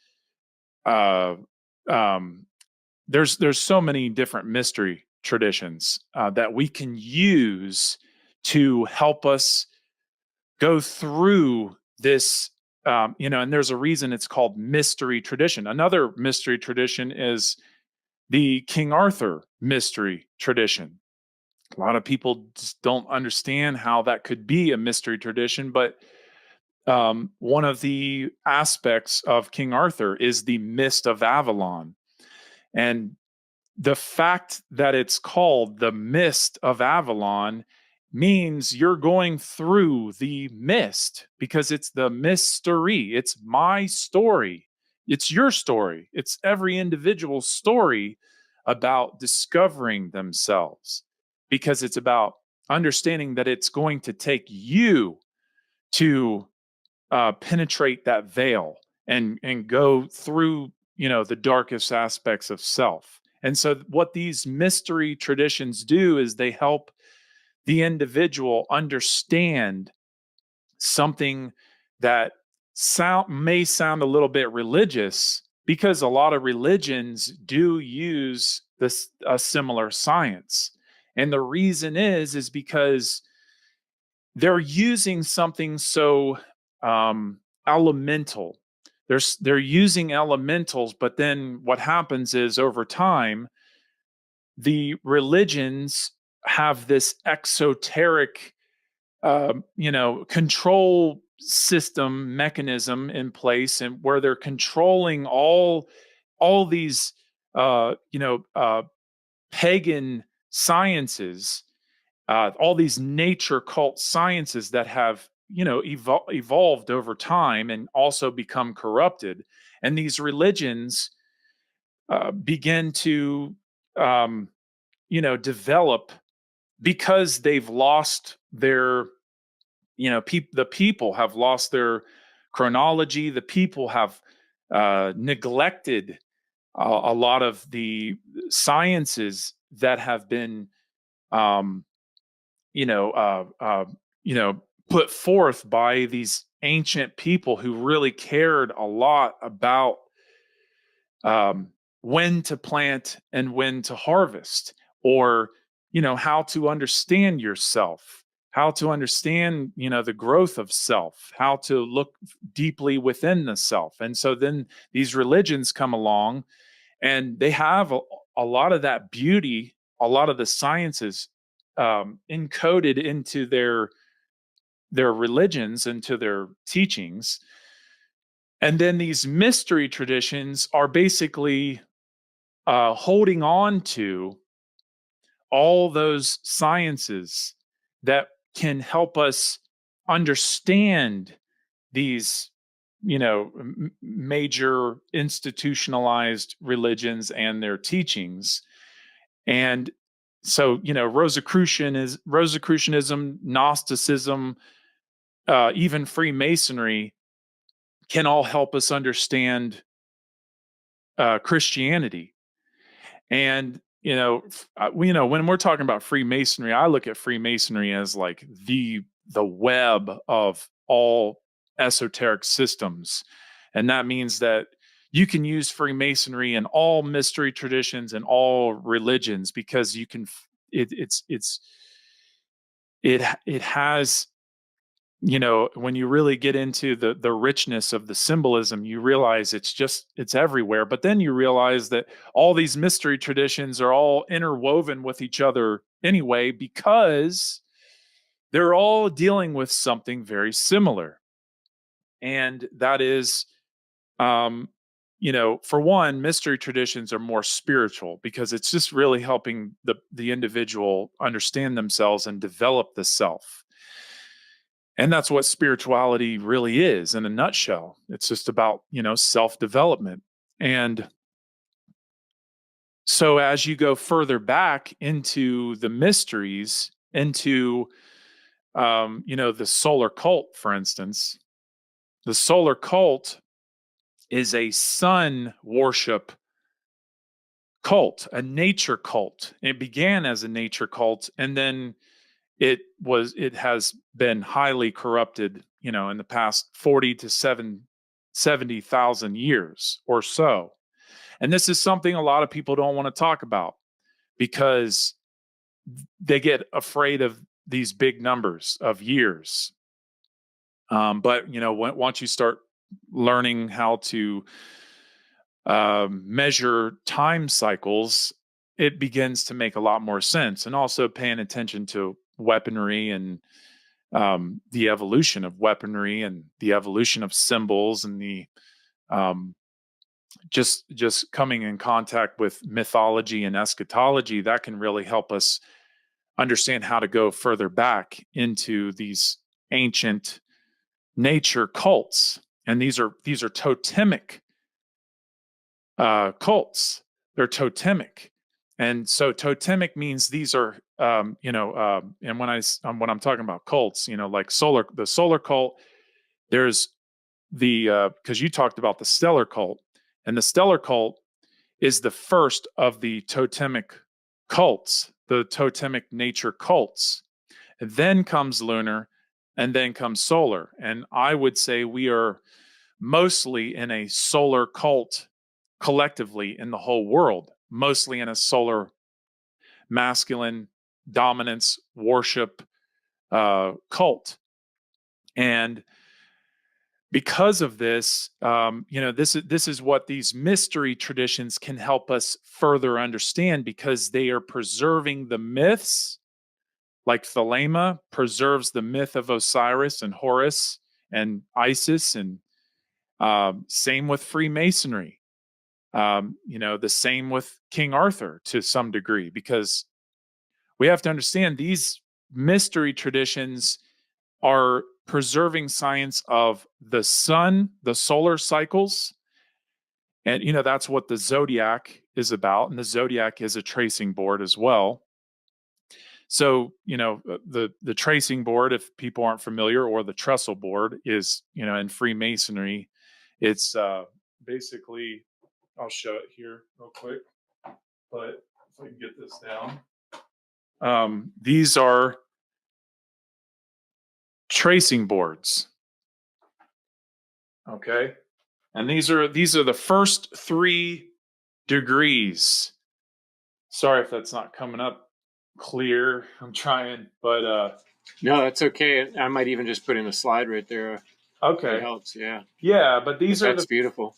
There's so many different mystery traditions that we can use to help us go through this. And there's a reason it's called mystery tradition. Another mystery tradition is the King Arthur mystery tradition. A lot of people just don't understand how that could be a mystery tradition, but one of the aspects of King Arthur is the Mist of Avalon. And the fact that it's called the Mist of Avalon means you're going through the mist, because it's the mystery. It's my story. It's your story. It's every individual's story about discovering themselves, because it's about understanding that it's going to take you to penetrate that veil and go through the darkest aspects of self. And so what these mystery traditions do is they help the individual understand something that may sound a little bit religious, because a lot of religions do use a similar science. And the reason is because they're using something so elemental. They're using elementals, but then what happens is, over time, the religions have this exoteric, control system mechanism in place, and where they're controlling all these, pagan sciences, all these nature cult sciences that have, evolved over time and also become corrupted. And these religions begin to, develop, because they've lost their, the people have lost their chronology. The people have neglected a lot of the sciences that have been, put forth by these ancient people who really cared a lot about when to plant and when to harvest, or how to understand yourself, how to understand, the growth of self, how to look deeply within the self. And so then these religions come along and they have a lot of that beauty, a lot of the sciences encoded into their religions, into their teachings. And then these mystery traditions are basically holding on to all those sciences that can help us understand these, major institutionalized religions and their teachings. And so, Rosicrucianism, Gnosticism, even Freemasonry can all help us understand Christianity. And when we're talking about Freemasonry, I look at Freemasonry as like the web of all esoteric systems, and that means that you can use Freemasonry in all mystery traditions and all religions, because you can. It has, when you really get into the richness of the symbolism, you realize it's everywhere. But then you realize that all these mystery traditions are all interwoven with each other anyway, because they're all dealing with something very similar. And that is, for one, mystery traditions are more spiritual, because it's just really helping the individual understand themselves and develop the self. And that's what spirituality really is in a nutshell. It's just about, self-development. And so as you go further back into the mysteries, into, the solar cult, for instance, the solar cult is a sun worship cult, a nature cult. It began as a nature cult, and then it has been highly corrupted, in the past 40 to 70,000 years or so. And this is something a lot of people don't want to talk about, because they get afraid of these big numbers of years. But once you start learning how to measure time cycles, it begins to make a lot more sense. And also paying attention to weaponry and the evolution of weaponry and the evolution of symbols, and the just coming in contact with mythology and eschatology, that can really help us understand how to go further back into these ancient nature cults. And these are totemic cults. They're totemic. And so totemic means these are, and when I'm talking about cults, like the solar cult, there's because you talked about the stellar cult, and the stellar cult is the first of the totemic cults, the totemic nature cults. And then comes lunar, and then comes solar. And I would say we are mostly in a solar cult collectively in the whole world, mostly in a solar masculine dominance worship cult. And because of this, this is what these mystery traditions can help us further understand, because they are preserving the myths, like Thelema preserves the myth of Osiris and Horus and Isis, and same with Freemasonry. The same with King Arthur to some degree, because we have to understand these mystery traditions are preserving science of the sun, the solar cycles. And, that's what the zodiac is about. And the zodiac is a tracing board as well. So, the tracing board, if people aren't familiar, or the trestle board is, in Freemasonry, it's basically, I'll show it here real quick, but if I can get this down, these are tracing boards. Okay. And these are the first 3 degrees. Sorry if that's not coming up clear. I'm trying, but No, that's okay. I might even just put in a slide right there. It okay. helps. Yeah. Yeah, but That's beautiful.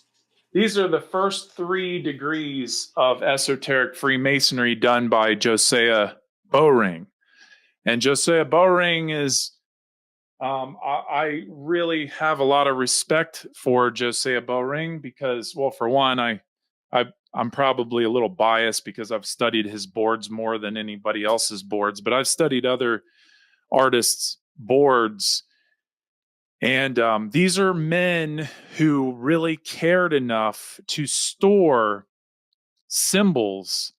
these are the first 3 degrees of esoteric Freemasonry done by Josiah Bowring. And Josiah Bowring is, I really have a lot of respect for Josiah Bowring because, well, for one, I'm probably a little biased because I've studied his boards more than anybody else's boards, but I've studied other artists' boards. And these are men who really cared enough to store symbols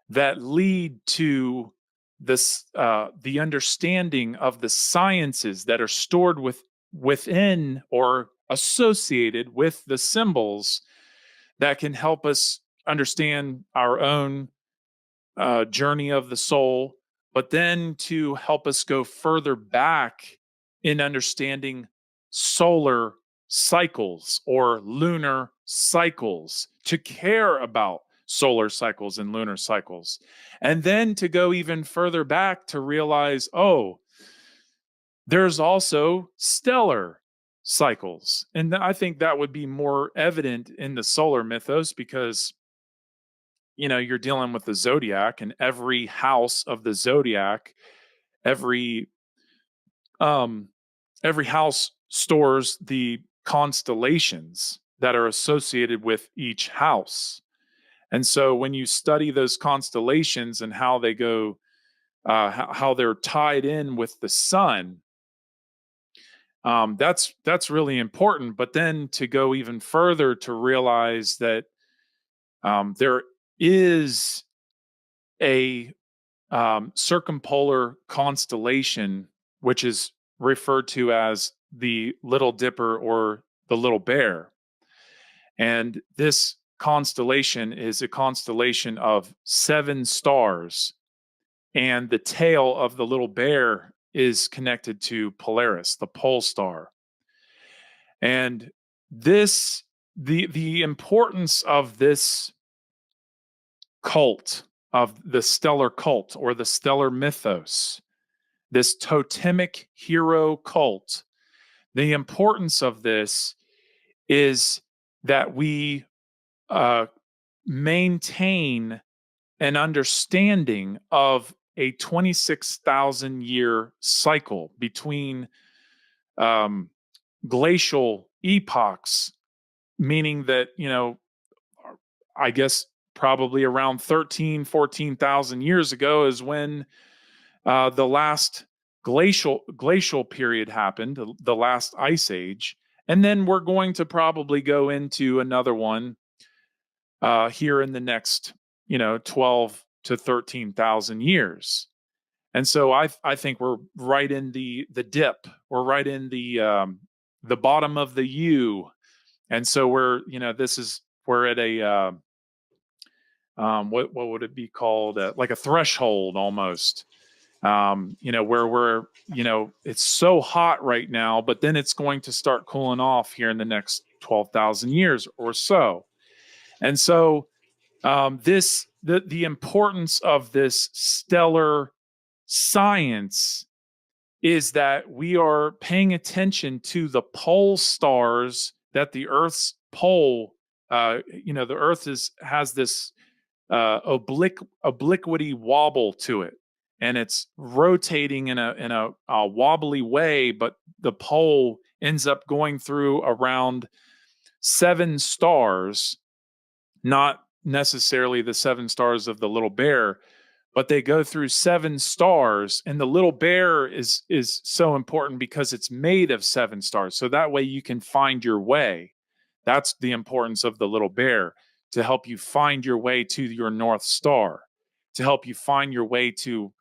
that lead to this the understanding of the sciences that are stored within or associated with the symbols that can help us understand our own journey of the soul, but then to help us go further back in understanding solar cycles or lunar cycles, to care about solar cycles and lunar cycles. And then to go even further back to realize, oh, there's also stellar cycles. And I think that would be more evident in the solar mythos because you're dealing with the zodiac, and every house of the zodiac, every every house stores the constellations that are associated with each house. And so when you study those constellations and how they go, how they're tied in with the sun, that's really important. But then to go even further to realize that there is a circumpolar constellation, which is referred to as the Little Dipper or the Little Bear. And this constellation is a constellation of 7 stars. And the tail of the little bear is connected to Polaris, the pole star. And the importance of this cult, of the stellar cult or the stellar mythos, this totemic hero cult, the importance of this is that we maintain an understanding of a 26,000 year cycle between glacial epochs, meaning that, I guess probably around 14,000 years ago is when the last glacial period happened, the last ice age. And then we're going to probably go into another one here in the next, 12 to 13,000 years. And so I think we're right in the dip. We're right in the bottom of the U. And so we're at a what would it be called? Like a threshold almost. Where we're, it's so hot right now, but then it's going to start cooling off here in the next 12,000 years or so. And so the importance of this stellar science is that we are paying attention to the pole stars that the Earth's pole, the Earth has this obliquity wobble to it, and it's rotating in a wobbly way, but the pole ends up going through around 7 stars, not necessarily the 7 stars of the little bear, but they go through 7 stars. And the little bear is so important because it's made of 7 stars. So that way you can find your way. That's the importance of the little bear, to help you find your way to your North Star, to help you find your way to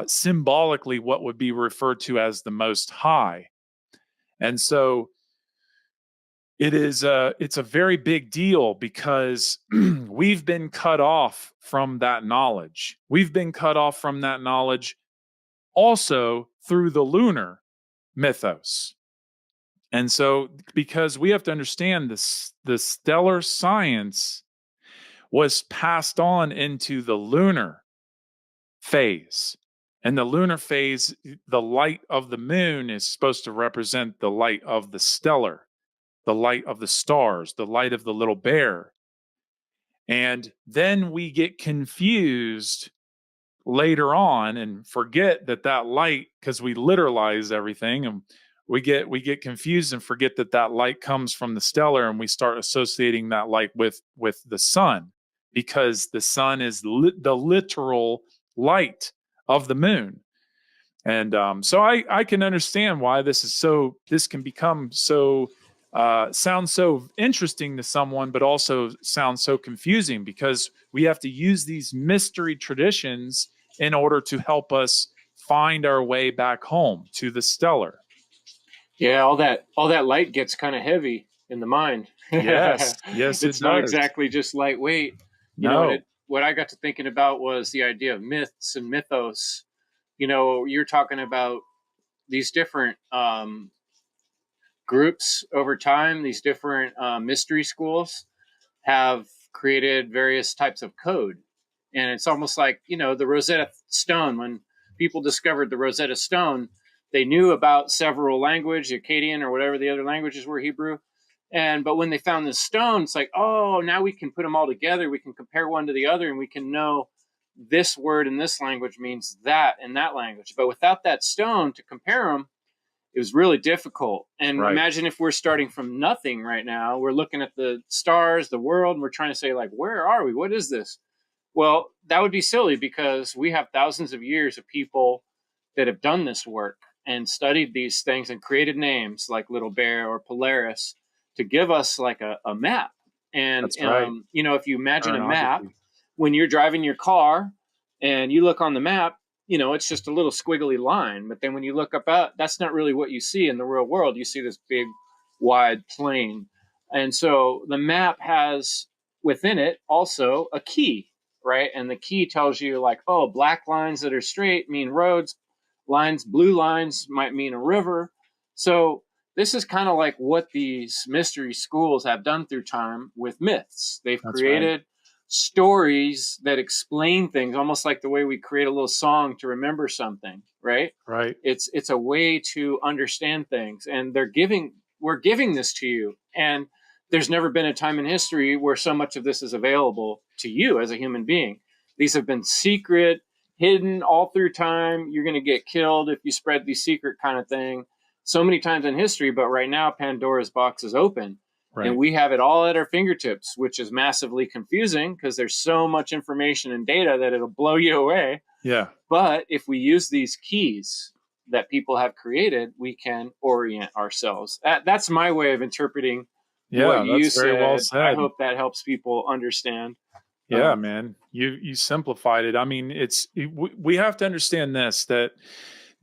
symbolically what would be referred to as the Most High. And so it's a very big deal because we've been cut off from that knowledge. We've been cut off from that knowledge also through the lunar mythos. And so, because we have to understand this, the stellar science was passed on into the lunar phase. And the lunar phase, the light of the moon is supposed to represent the light of the stellar, the light of the stars, the light of the little bear. And then we get confused later on and forget that light, because we literalize everything, and we get confused and forget that light comes from the stellar, and we start associating that light with the sun, because the sun is the literal light of the moon. And so I can understand why this can become so sounds so interesting to someone, but also sounds so confusing, because we have to use these mystery traditions in order to help us find our way back home to the stellar. Yeah, all that light gets kind of heavy in the mind. Yes, It's not exactly just lightweight. You know, and what I got to thinking about was the idea of myths and mythos. You know, you're talking about these different groups over time, these different mystery schools have created various types of code. And it's almost like, you know, the Rosetta Stone. When people discovered the Rosetta Stone, they knew about several languages, Akkadian or whatever the other languages were, Hebrew. But when they found this stone, it's like, oh, now we can put them all together. We can compare one to the other, and we can know this word in this language means that in that language. But without that stone to compare them, it was really difficult. And imagine if we're starting from nothing right now. We're looking at the stars, the world, and we're trying to say, like, where are we? What is this? Well, that would be silly, because we have thousands of years of people that have done this work and studied these things and created names like Little Bear or Polaris to give us like a map. And, you know, if you imagine a map, when you're driving your car and you look on the map, you know, it's just a little squiggly line. But then when you look up out, that's not really what you see in the real world. You see this big, wide plain. And so the map has within it also a key, right? And the key tells you, like, oh, black lines that are straight mean roads. Blue lines might mean a river. So this is kind of like what these mystery schools have done through time with myths. They've created stories that explain things, almost like the way we create a little song to remember something, right? Right. It's a way to understand things, and we're giving this to you. And there's never been a time in history where so much of this is available to you as a human being. These have been secret, hidden all through time. You're going to get killed if you spread the secret kind of thing so many times in history. But right now, Pandora's box is open. Right. And we have it all at our fingertips, which is massively confusing because there's so much information and data that it'll blow you away. Yeah. But if we use these keys that people have created, we can orient ourselves. That's my way of interpreting what you said. Very well said. I hope that helps people understand. Yeah, man, you simplified it. I mean, we have to understand this, that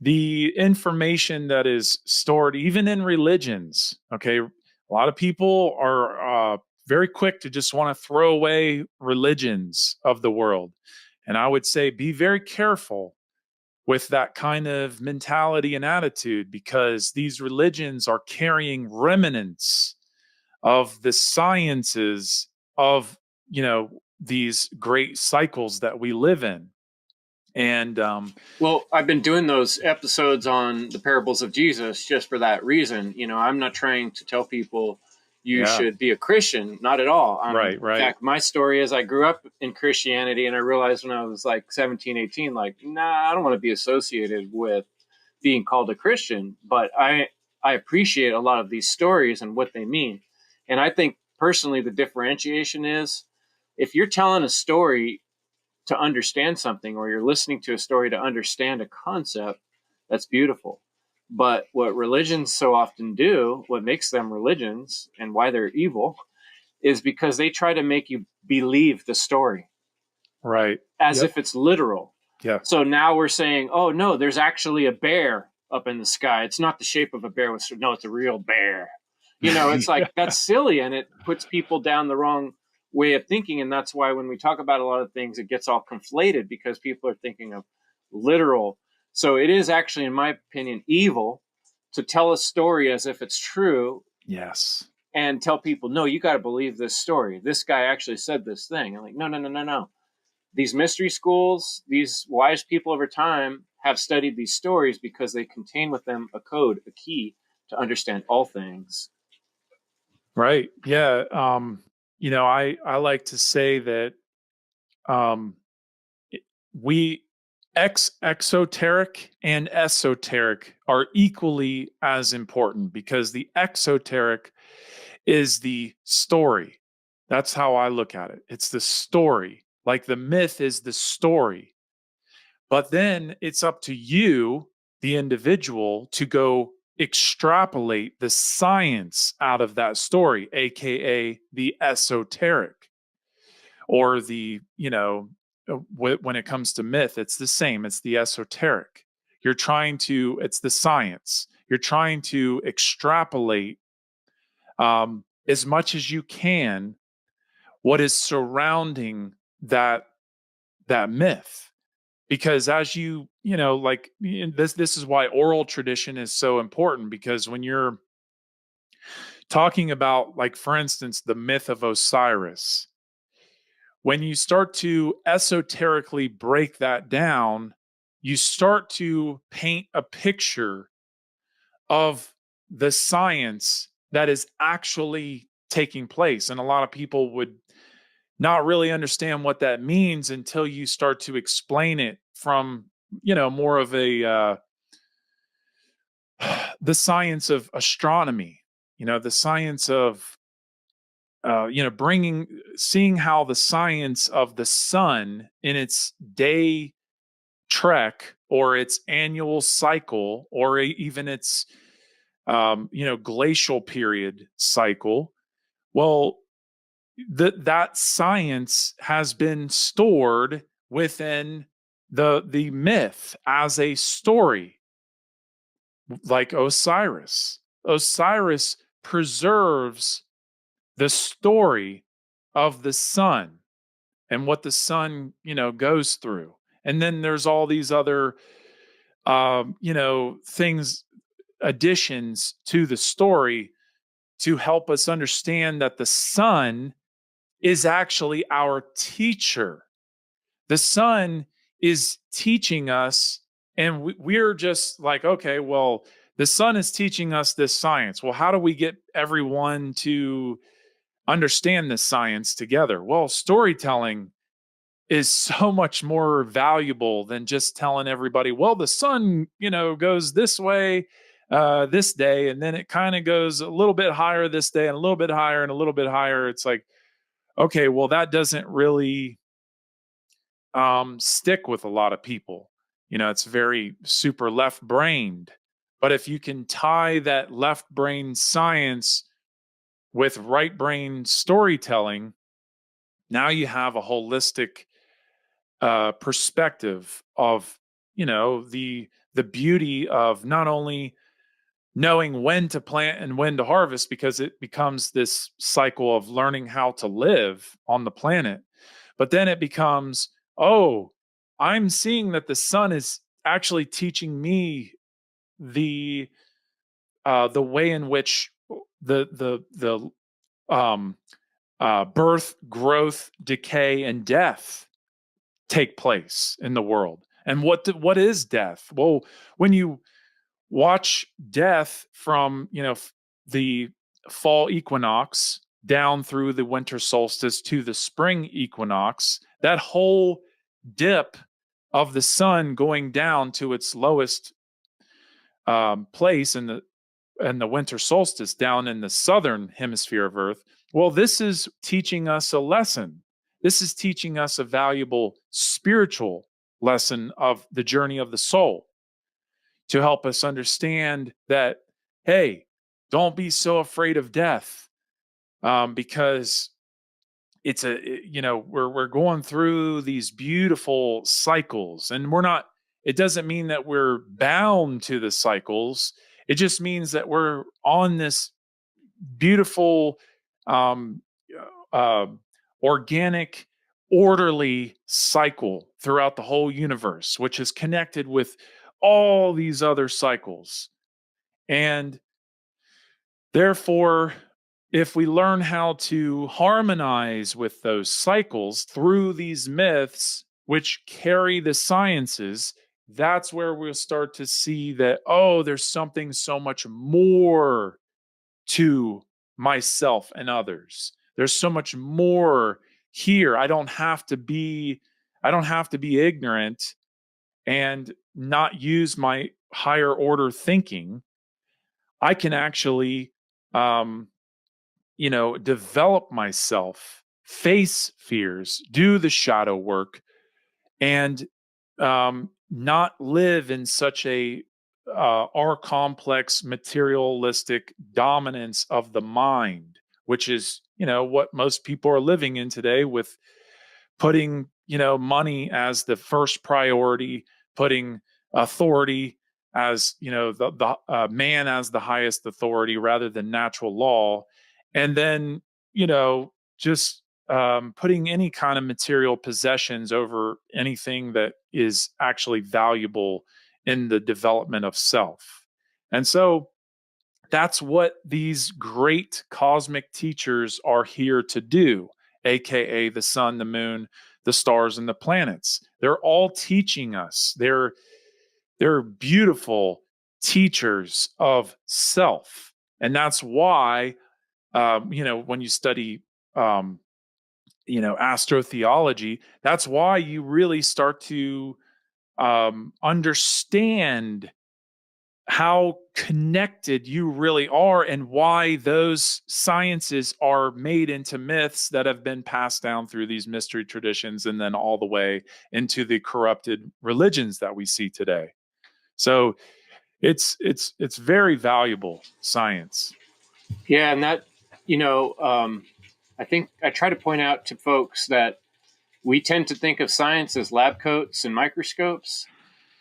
the information that is stored even in religions, okay, a lot of people are very quick to just want to throw away religions of the world. And I would say be very careful with that kind of mentality and attitude, because these religions are carrying remnants of the sciences of, you know, these great cycles that we live in. And well, I've been doing those episodes on the parables of Jesus just for that reason. You know, I'm not trying to tell people you should be a Christian, not at all. Right. In fact, my story is I grew up in Christianity, and I realized when I was like 17, 18, like, nah, I don't want to be associated with being called a Christian. But I appreciate a lot of these stories and what they mean. And I think personally the differentiation is, if you're telling a story to understand something, or you're listening to a story to understand a concept, that's beautiful. But what religions so often do, what makes them religions and why they're evil, is because they try to make you believe the story. Right. As if it's literal. Yeah. So now we're saying, oh, no, there's actually a bear up in the sky. It's not the shape of a bear. No, it's a real bear. You know, it's like, that's silly, and it puts people down the wrong way of thinking. And that's why when we talk about a lot of things, it gets all conflated, because people are thinking of literal. So it is actually, in my opinion, evil to tell a story as if it's true. Yes. And tell people, no, you got to believe this story. This guy actually said this thing. I'm like, no. these mystery schools, these wise people over time have studied these stories because they contain with them a code, a key to understand all things. Right. Yeah. I like to say that um, we exoteric and esoteric are equally as important, because the exoteric is the story. That's how I look at it. It's the story. Like the myth is the story. But then it's up to you, the individual, to go extrapolate the science out of that story, AKA the esoteric, or when it comes to myth, it's the same. It's the esoteric. It's the science. You're trying to extrapolate as much as you can what is surrounding that myth, because as this is why oral tradition is so important, because when you're talking about, like, for instance, the myth of Osiris, when you start to esoterically break that down, you start to paint a picture of the science that is actually taking place. And a lot of people would not really understand what that means until you start to explain it from, more of a the science of astronomy, the science of seeing how the science of the sun in its day trek, or its annual cycle, or even its glacial period cycle. Well, that science has been stored within the myth as a story, like Osiris. Osiris preserves the story of the sun and what the sun, goes through. And then there's all these other, things, additions to the story to help us understand that the sun is actually our teacher. The sun is teaching us, and we're just like, okay, well, the sun is teaching us this science. Well, how do we get everyone to understand this science together? Well, storytelling is so much more valuable than just telling everybody, well, the sun, goes this way this day, and then it kind of goes a little bit higher this day, and a little bit higher, and a little bit higher. It's like, okay, well, that doesn't really stick with a lot of people. It's very super left brained. But if you can tie that left brain science with right brain storytelling, now you have a holistic perspective of, the beauty of not only knowing when to plant and when to harvest, because it becomes this cycle of learning how to live on the planet. But then it becomes, oh, I'm seeing that the sun is actually teaching me the way in which the um, birth, growth, decay, and death take place in the world. And what is death? Well, when you watch death from, the fall equinox down through the winter solstice to the spring equinox, that whole dip of the sun going down to its lowest place in the winter solstice down in the southern hemisphere of Earth. Well, this is teaching us a lesson. This is teaching us a valuable spiritual lesson of the journey of the soul, to help us understand that, hey, don't be so afraid of death, because we're going through these beautiful cycles, and it doesn't mean that we're bound to the cycles. It just means that we're on this beautiful, um, uh, organic, orderly cycle throughout the whole universe, which is connected with all these other cycles. And therefore, if we learn how to harmonize with those cycles through these myths, which carry the sciences, that's where we'll start to see that, oh, there's something so much more to myself and others. There's so much more here. I don't have to be ignorant and not use my higher order thinking. I can actually develop myself, face fears, do the shadow work, and not live in such a our complex materialistic dominance of the mind, which is what most people are living in today, with putting money as the first priority, putting authority as the man as the highest authority rather than natural law, and then just putting any kind of material possessions over anything that is actually valuable in the development of self. And so that's what these great cosmic teachers are here to do, aka the sun, the moon, the stars, and the planets. They're all teaching us. They're beautiful teachers of self. And that's why when you study astrotheology, that's why you really start to understand how connected you really are, and why those sciences are made into myths that have been passed down through these mystery traditions and then all the way into the corrupted religions that we see today. So it's very valuable science. Yeah, and that, I think I try to point out to folks that we tend to think of science as lab coats and microscopes,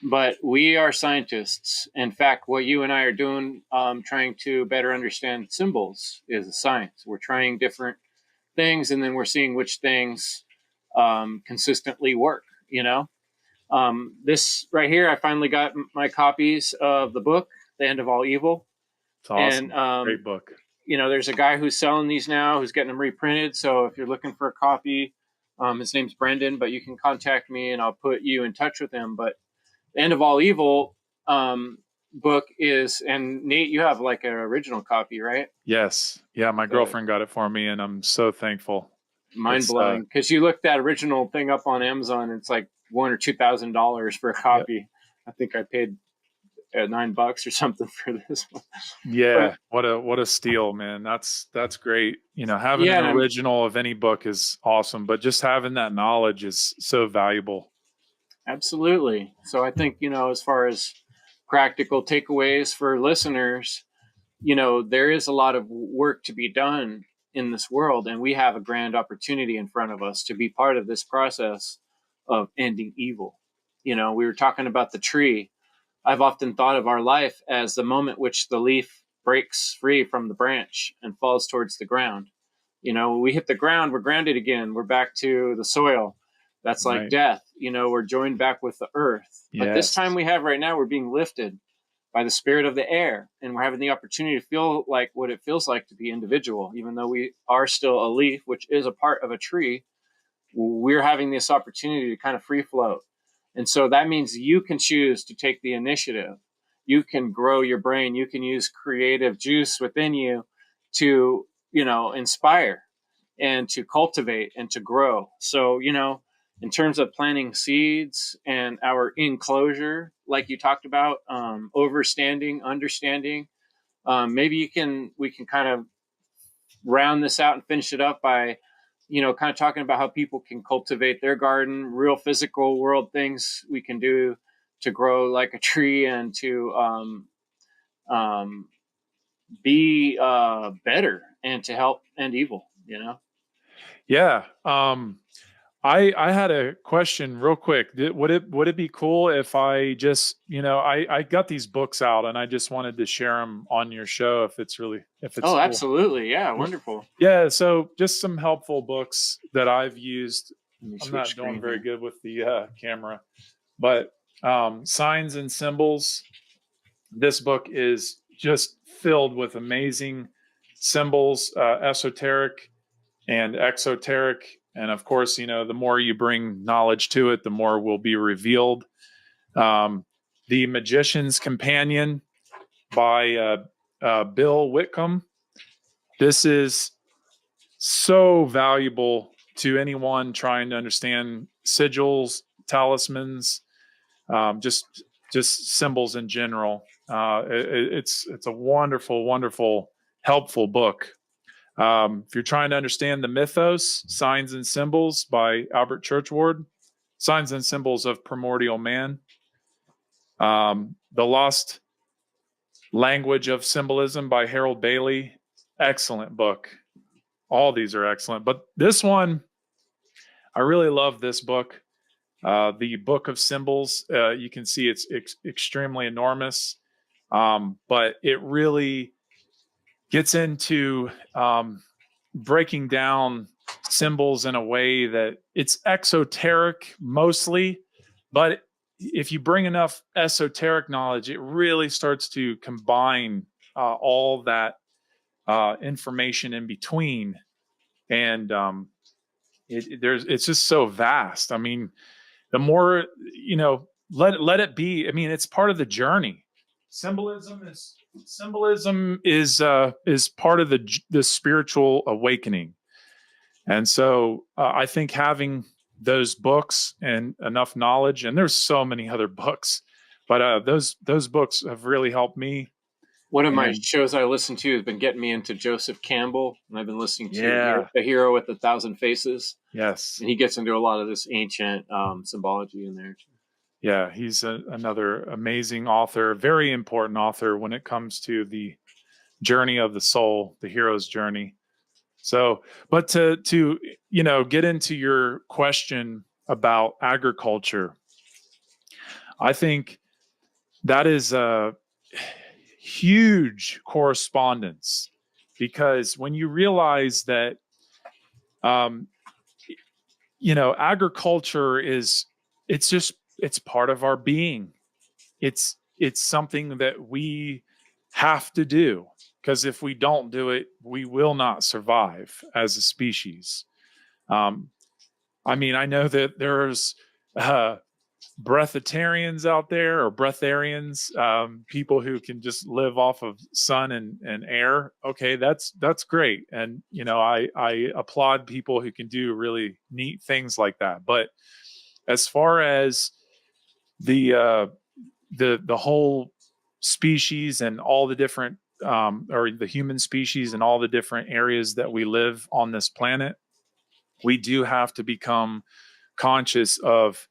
but we are scientists. In fact, what you and I are doing, trying to better understand symbols, is a science. We're trying different things, and then we're seeing which things consistently work. This right here, I finally got my copies of the book, The End of All Evil. It's awesome. And great book. There's a guy who's selling these now, who's getting them reprinted. So if you're looking for a copy, his name's Brendan, but you can contact me and I'll put you in touch with him. But The End of All Evil book is, and Nate, you have like an original copy, right? Yes. Yeah, my girlfriend got it for me, and I'm so thankful. Mind blowing, because you look that original thing up on Amazon, and it's like $1,000 or $2,000 for a copy. Yep. I think I paid $9 or something for this one. Yeah, but what a steal, man. That's great. Having an original of any book is awesome, but just having that knowledge is so valuable. Absolutely. So I think, as far as practical takeaways for listeners, there is a lot of work to be done in this world, and we have a grand opportunity in front of us to be part of this process of ending evil. We were talking about the tree. I've often thought of our life as the moment which the leaf breaks free from the branch and falls towards the ground. When we hit the ground, we're grounded again. We're back to the soil. That's like death. We're joined back with the earth. But Yes. this time we have right now, we're being lifted by the spirit of the air, and we're having the opportunity to feel like what it feels like to be individual. Even though we are still a leaf, which is a part of a tree, we're having this opportunity to kind of free float. And so that means you can choose to take the initiative. You can grow your brain. You can use creative juice within you to, inspire and to cultivate and to grow. So, in terms of planting seeds and our enclosure, like you talked about, understanding, maybe we can kind of round this out and finish it up by, kind of talking about how people can cultivate their garden, real physical world things we can do to grow like a tree and to be better and to help end evil, Yeah. I had a question real quick. Would it be cool if I just, I got these books out and I just wanted to share them on your show if it's cool. Absolutely. Yeah. Wonderful. Yeah. So just some helpful books that I've used. I'm not doing very good with the camera, but Signs and Symbols. This book is just filled with amazing symbols, esoteric and exoteric. And of course, the more you bring knowledge to it, the more will be revealed. The Magician's Companion by Bill Whitcomb. This is so valuable to anyone trying to understand sigils, talismans, just symbols in general. It's a wonderful, wonderful, helpful book. If you're trying to understand the mythos, Signs and Symbols by Albert Churchward, Signs and Symbols of Primordial Man, The Lost Language of Symbolism by Harold Bailey, excellent book. All these are excellent, but this one, I really love this book. The Book of Symbols, you can see it's extremely enormous, but it really gets into breaking down symbols in a way that it's exoteric mostly, but if you bring enough esoteric knowledge, it really starts to combine all that information in between, and it's just so vast. I mean, the more let it be. I mean, it's part of the journey. Symbolism is part of the spiritual awakening, and so I think having those books and enough knowledge, and there's so many other books, but those books have really helped me. One of my shows I listen to has been getting me into Joseph Campbell, and I've been listening to The Hero with a Thousand Faces. Yes, and he gets into a lot of this ancient symbology in there. Yeah, he's another amazing author, very important author when it comes to the journey of the soul, the hero's journey. So, but to get into your question about agriculture, I think that is a huge correspondence, because when you realize that, agriculture it's part of our being. It's something that we have to do, because if we don't do it, we will not survive as a species. I mean, I know that there's breatharians out there, or breatharians, people who can just live off of sun and air. Okay, that's great, and I applaud people who can do really neat things like that. But as far as the whole species and all the different or the human species and all the different areas that we live on this planet, we do have to become conscious of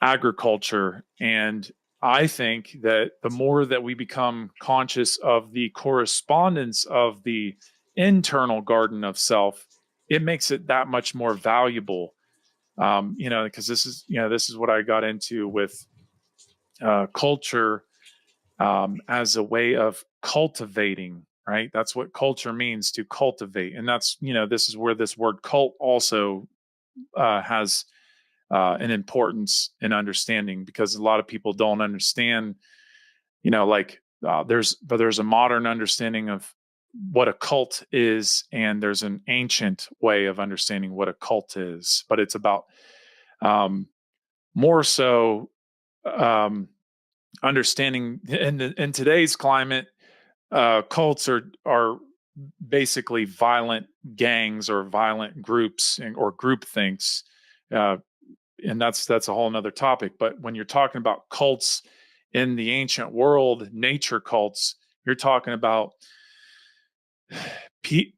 agriculture. And I think that the more that we become conscious of the correspondence of the internal garden of self, it makes it that much more valuable. Because this is what I got into with culture as a way of cultivating, right? That's what culture means, to cultivate. And that's, this is where this word cult also has an importance in understanding, because a lot of people don't understand, there's a modern understanding of what a cult is, and there's an ancient way of understanding what a cult is, but it's about more so understanding in today's climate, cults are basically violent gangs or violent groups or groupthinks, and that's a whole nother topic. But when you're talking about cults in the ancient world, nature cults, you're talking about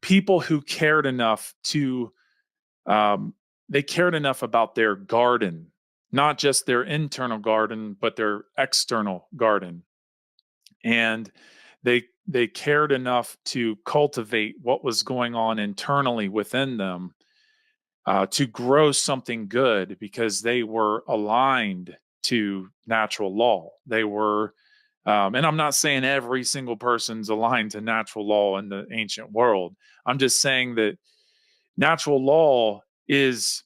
people who cared enough to they cared enough about their garden, not just their internal garden, but their external garden. And they cared enough to cultivate what was going on internally within them, to grow something good, because they were aligned to natural law. They were, and I'm not saying every single person's aligned to natural law in the ancient world. I'm just saying that natural law is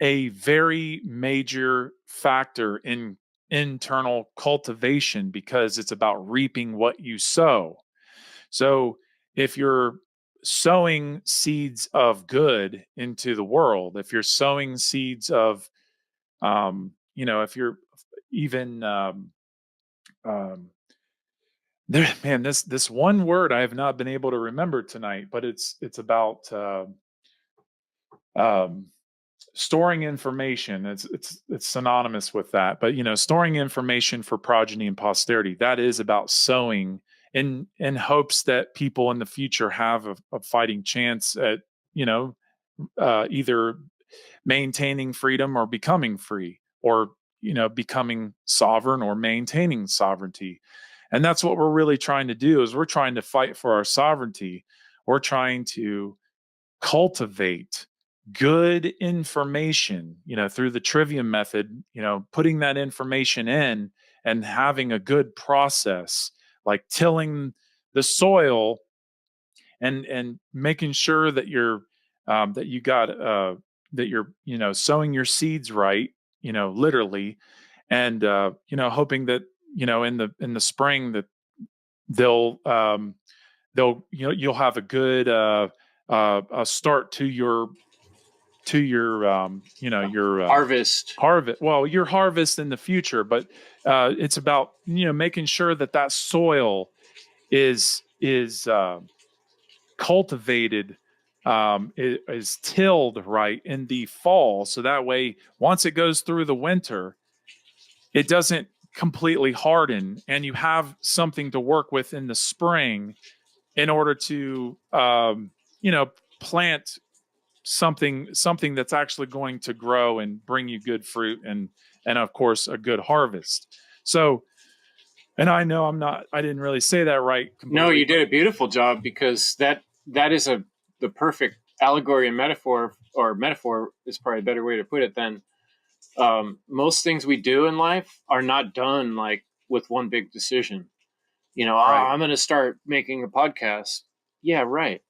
a very major factor in internal cultivation, because it's about reaping what you sow. So if you're sowing seeds of good into the world, if you're sowing seeds of, if you're even, um, there, man, this one word I have not been able to remember tonight, but it's about um, storing information. It's synonymous with that, but storing information for progeny and posterity. That is about sowing in hopes that people in the future have a fighting chance at either maintaining freedom or becoming free, or becoming sovereign or maintaining sovereignty. And that's what we're really trying to do, is we're trying to fight for our sovereignty. We're trying to cultivate good information, through the trivium method, putting that information in and having a good process, like tilling the soil and making sure that you're that you got that you're sowing your seeds right, literally, and hoping that in the spring that they'll you'll have a good a start to your your Harvest. harvest. Well, your harvest in the future, but it's about making sure that that soil is cultivated, is tilled right in the fall, so that way once it goes through the winter, it doesn't completely harden, and you have something to work with in the spring in order to plant something that's actually going to grow and bring you good fruit, and of course a good harvest. So, and I know I didn't really say that right completely. No, you did a beautiful job, because that is the perfect allegory and metaphor, or metaphor is probably a better way to put it than most things we do in life are not done like with one big decision. Right. I'm going to start making a podcast. Yeah, right.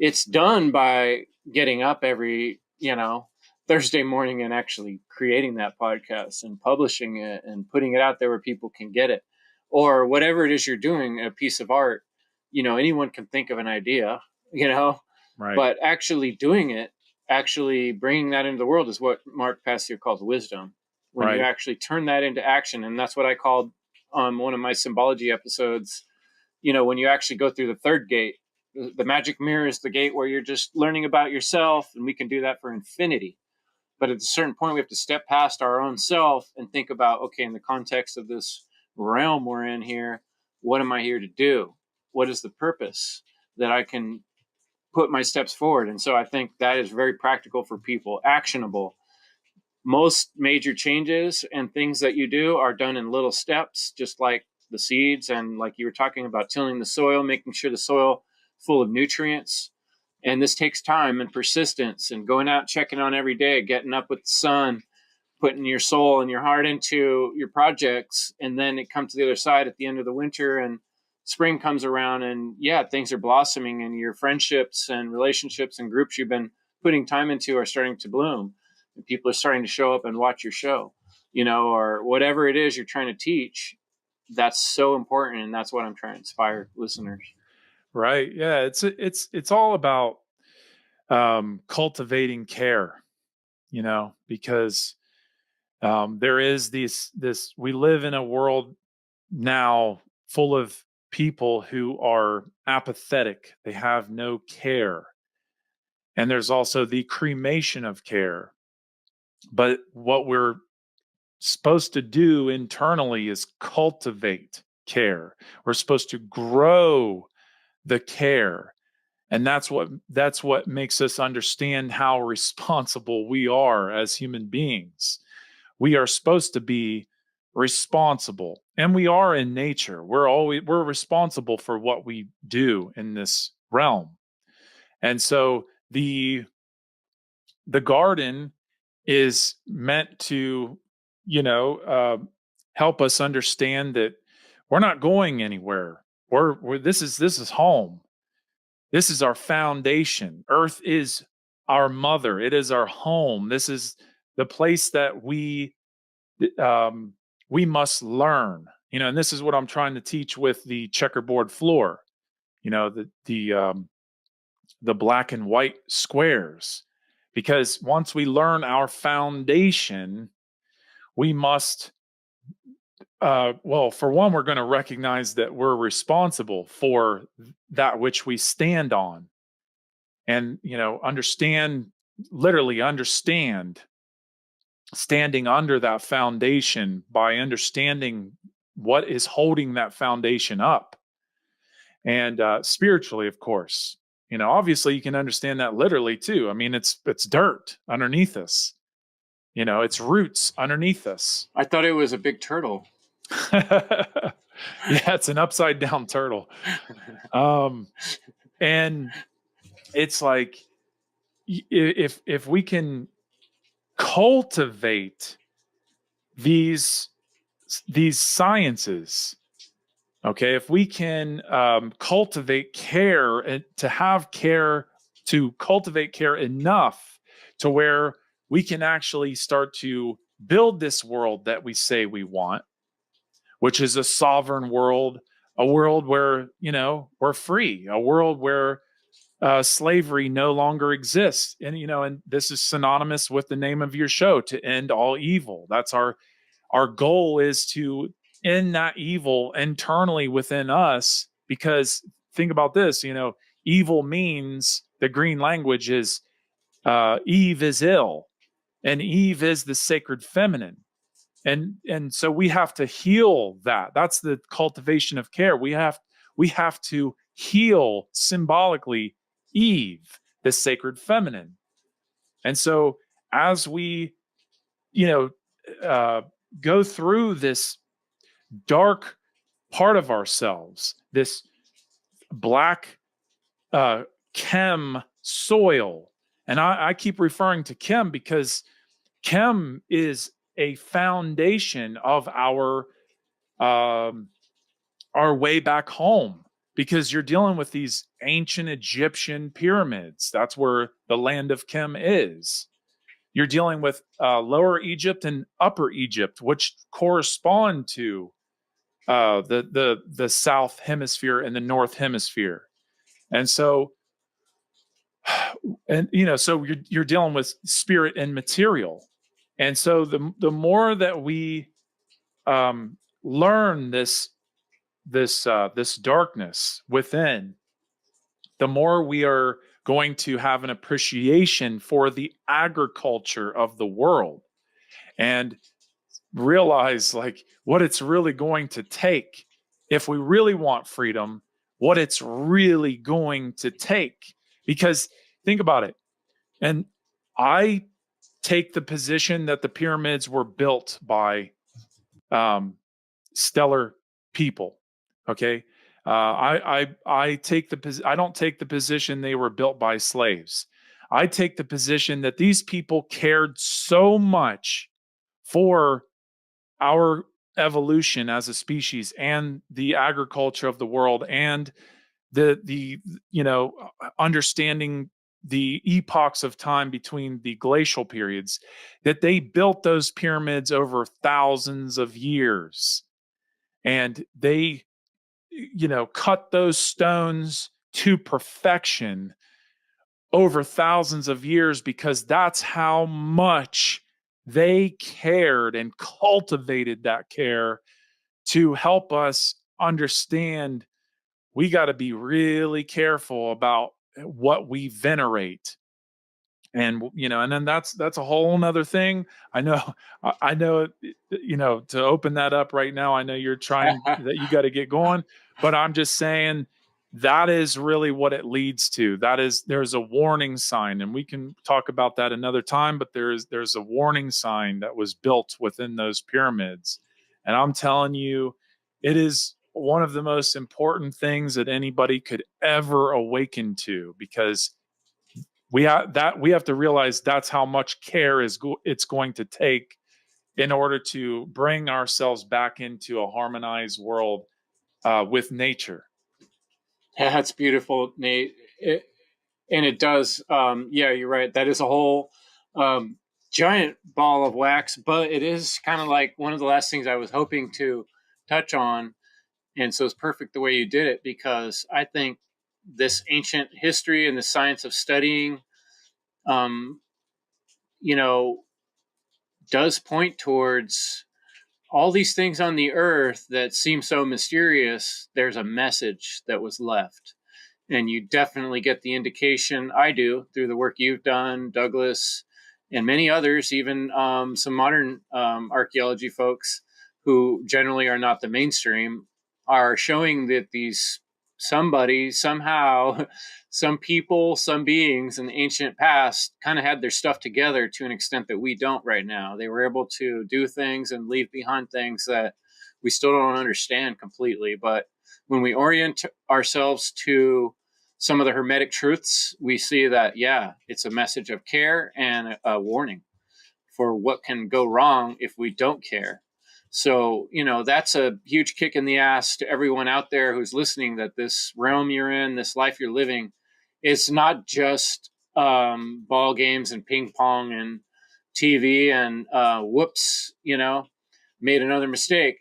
It's done by getting up every, Thursday morning and actually creating that podcast and publishing it and putting it out there where people can get it, or whatever it is you're doing, a piece of art. Anyone can think of an idea, Right. but actually doing it, actually bringing that into the world is what Mark Passio calls wisdom. When you Right. actually turn that into action, and that's what I called on one of my symbology episodes. When you actually go through the third gate, the magic mirror is the gate where you're just learning about yourself, and we can do that for infinity. But at a certain point, we have to step past our own self and think about, okay, in the context of this realm we're in here, what am I here to do? What is the purpose that I can put my steps forward? And so I think that is very practical for people, actionable. Most major changes and things that you do are done in little steps, just like the seeds, and like you were talking about, tilling the soil, making sure the soil full of nutrients. And this takes time and persistence, and going out, checking on every day, getting up with the sun, putting your soul and your heart into your projects. And then it comes to the other side at the end of the winter, and spring comes around, and yeah, things are blossoming, and your friendships and relationships and groups you've been putting time into are starting to bloom, and people are starting to show up and watch your show, or whatever it is you're trying to teach. That's so important. And that's what I'm trying to inspire listeners. Right. Yeah. It's all about cultivating care, because there is this we live in a world now full of people who are apathetic. They have no care. And there's also the cremation of care. But what we're supposed to do internally is cultivate care. We're supposed to grow the care. And that's what makes us understand how responsible we are as human beings. We are supposed to be responsible, and we are in nature. We're responsible for what we do in this realm. And so the garden is meant to, help us understand that we're not going anywhere. This is home. This is our foundation. Earth is our mother. It is our home. This is the place that we must learn. And this is what I'm trying to teach with the checkerboard floor. the black and white squares, because once we learn our foundation, we must, well, for one, we're going to recognize that we're responsible for that which we stand on, and literally understand standing under that foundation by understanding what is holding that foundation up. And spiritually, of course, obviously you can understand that literally too. I mean, it's dirt underneath us, it's roots underneath us. I thought it was a big turtle. Yeah, it's an upside down turtle. And it's like, if we can cultivate these sciences, okay, if we can cultivate care, and to cultivate care enough to where we can actually start to build this world that we say we want, which is a sovereign world, a world where we're free, a world where slavery no longer exists. And this is synonymous with the name of your show, to end all evil. That's our goal, is to end that evil internally within us. Because think about this, evil means, the green language is, Eve is ill, and Eve is the sacred feminine. And so we have to heal that. That's the cultivation of care. We have to heal symbolically Eve, the sacred feminine. And so as we, go through this dark part of ourselves, this black chem soil, and I keep referring to chem because chem is a foundation of our way back home, because you're dealing with these ancient Egyptian pyramids. That's where the land of Chem is. You're dealing with Lower Egypt and Upper Egypt, which correspond to the South Hemisphere and the North Hemisphere. And so, so you're dealing with spirit and material. And so the more that we learn this darkness within, the more we are going to have an appreciation for the agriculture of the world, and realize like what it's really going to take if we really want freedom, what it's really going to take. Because think about it. And I take the position that the pyramids were built by stellar people. Okay. I don't take the position they were built by slaves. I take the position that these people cared so much for our evolution as a species and the agriculture of the world, and the understanding the epochs of time between the glacial periods, that they built those pyramids over thousands of years. And they cut those stones to perfection over thousands of years, because that's how much they cared and cultivated that care to help us understand we got to be really careful about what we venerate. And and then that's a whole nother thing. I know to open that up right now, I know you're trying that you got to get going, but I'm just saying that is really what it leads to. There's a warning sign, and we can talk about that another time, but there's a warning sign that was built within those pyramids. And I'm telling you, it is one of the most important things that anybody could ever awaken to, because we have to realize that's how much care it's going to take in order to bring ourselves back into a harmonized world with nature. Yeah, that's beautiful, Nate. It does. Yeah, you're right. That is a whole giant ball of wax, but it is kind of like one of the last things I was hoping to touch on. And so it's perfect the way you did it, because I think this ancient history and the science of studying, you know, does point towards all these things on the earth that seem so mysterious. There's a message that was left. And you definitely get the indication, I do, through the work you've done, Douglas, and many others, even some modern archaeology folks who generally are not the mainstream, are showing that these somebody, somehow, some people, some beings in the ancient past kind of had their stuff together to an extent that we don't right now. They were able to do things and leave behind things that we still don't understand completely. But when we orient ourselves to some of the Hermetic truths, we see that, yeah, it's a message of care and a warning for what can go wrong if we don't care. So, you know, that's a huge kick in the ass to everyone out there who's listening, that this realm you're in, this life you're living, it's not just ball games and ping pong and TV and whoops, you know, made another mistake.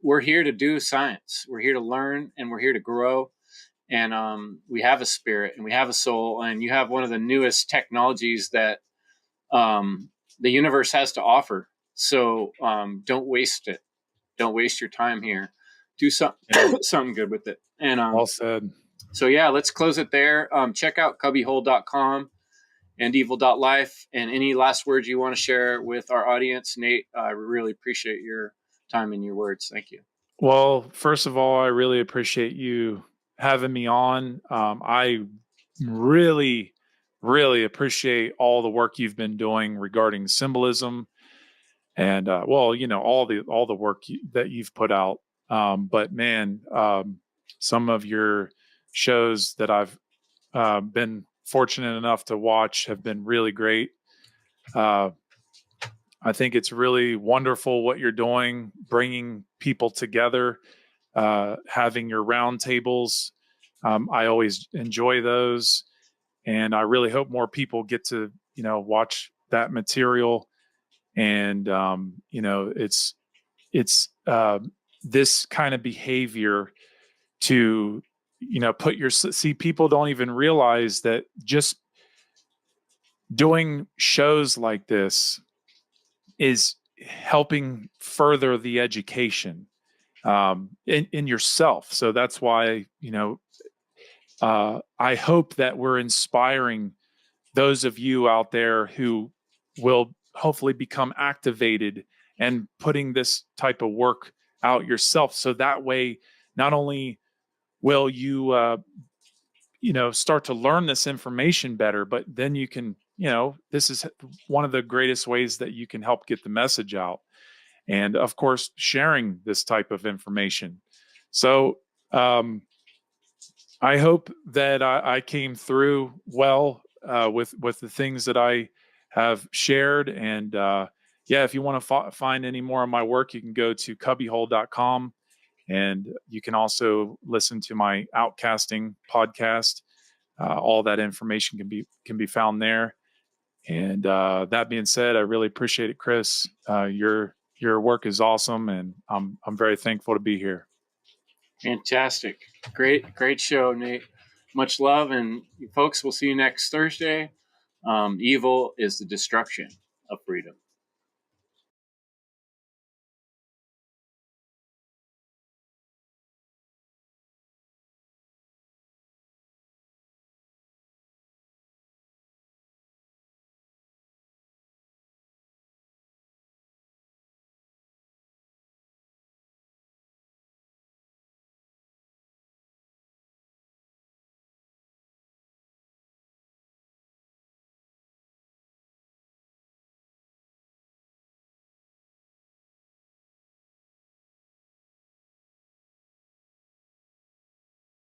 We're here to do science. We're here to learn, and we're here to grow. And we have a spirit and we have a soul, and you have one of the newest technologies that the universe has to offer. So don't waste it. Don't waste your time here. Do something good with it. And Well said. so yeah, let's close it there. Check out cubbyhole.com and evil.life. And any last words you want to share with our audience, Nate, I really appreciate your time and your words. Thank you. Well, first of all, I really appreciate you having me on. I really, really appreciate all the work you've been doing regarding symbolism, and well, you know, all the work that you've put out. But man, some of your shows that I've been fortunate enough to watch have been really great. I think it's really wonderful what you're doing, bringing people together, having your round tables. I always enjoy those, and I really hope more people get to, you know, watch that material. And you know, it's this kind of behavior to, you know, see, people don't even realize that just doing shows like this is helping further the education in yourself. So that's why, you know, I hope that we're inspiring those of you out there who will hopefully become activated and putting this type of work out yourself. So that way, not only will you, you know, start to learn this information better, but then you can, you know, this is one of the greatest ways that you can help get the message out. And of course, sharing this type of information. So I hope that I came through well with the things that I have shared. And yeah, if you want to find any more of my work, you can go to cubbyhole.com, and you can also listen to my Outcasting podcast. All that information can be found there. And that being said, I really appreciate it, Chris. Your work is awesome, and I'm very thankful to be here. Fantastic. Great show, Nate. Much love. And folks, we'll see you next Thursday. Evil is the destruction of freedom.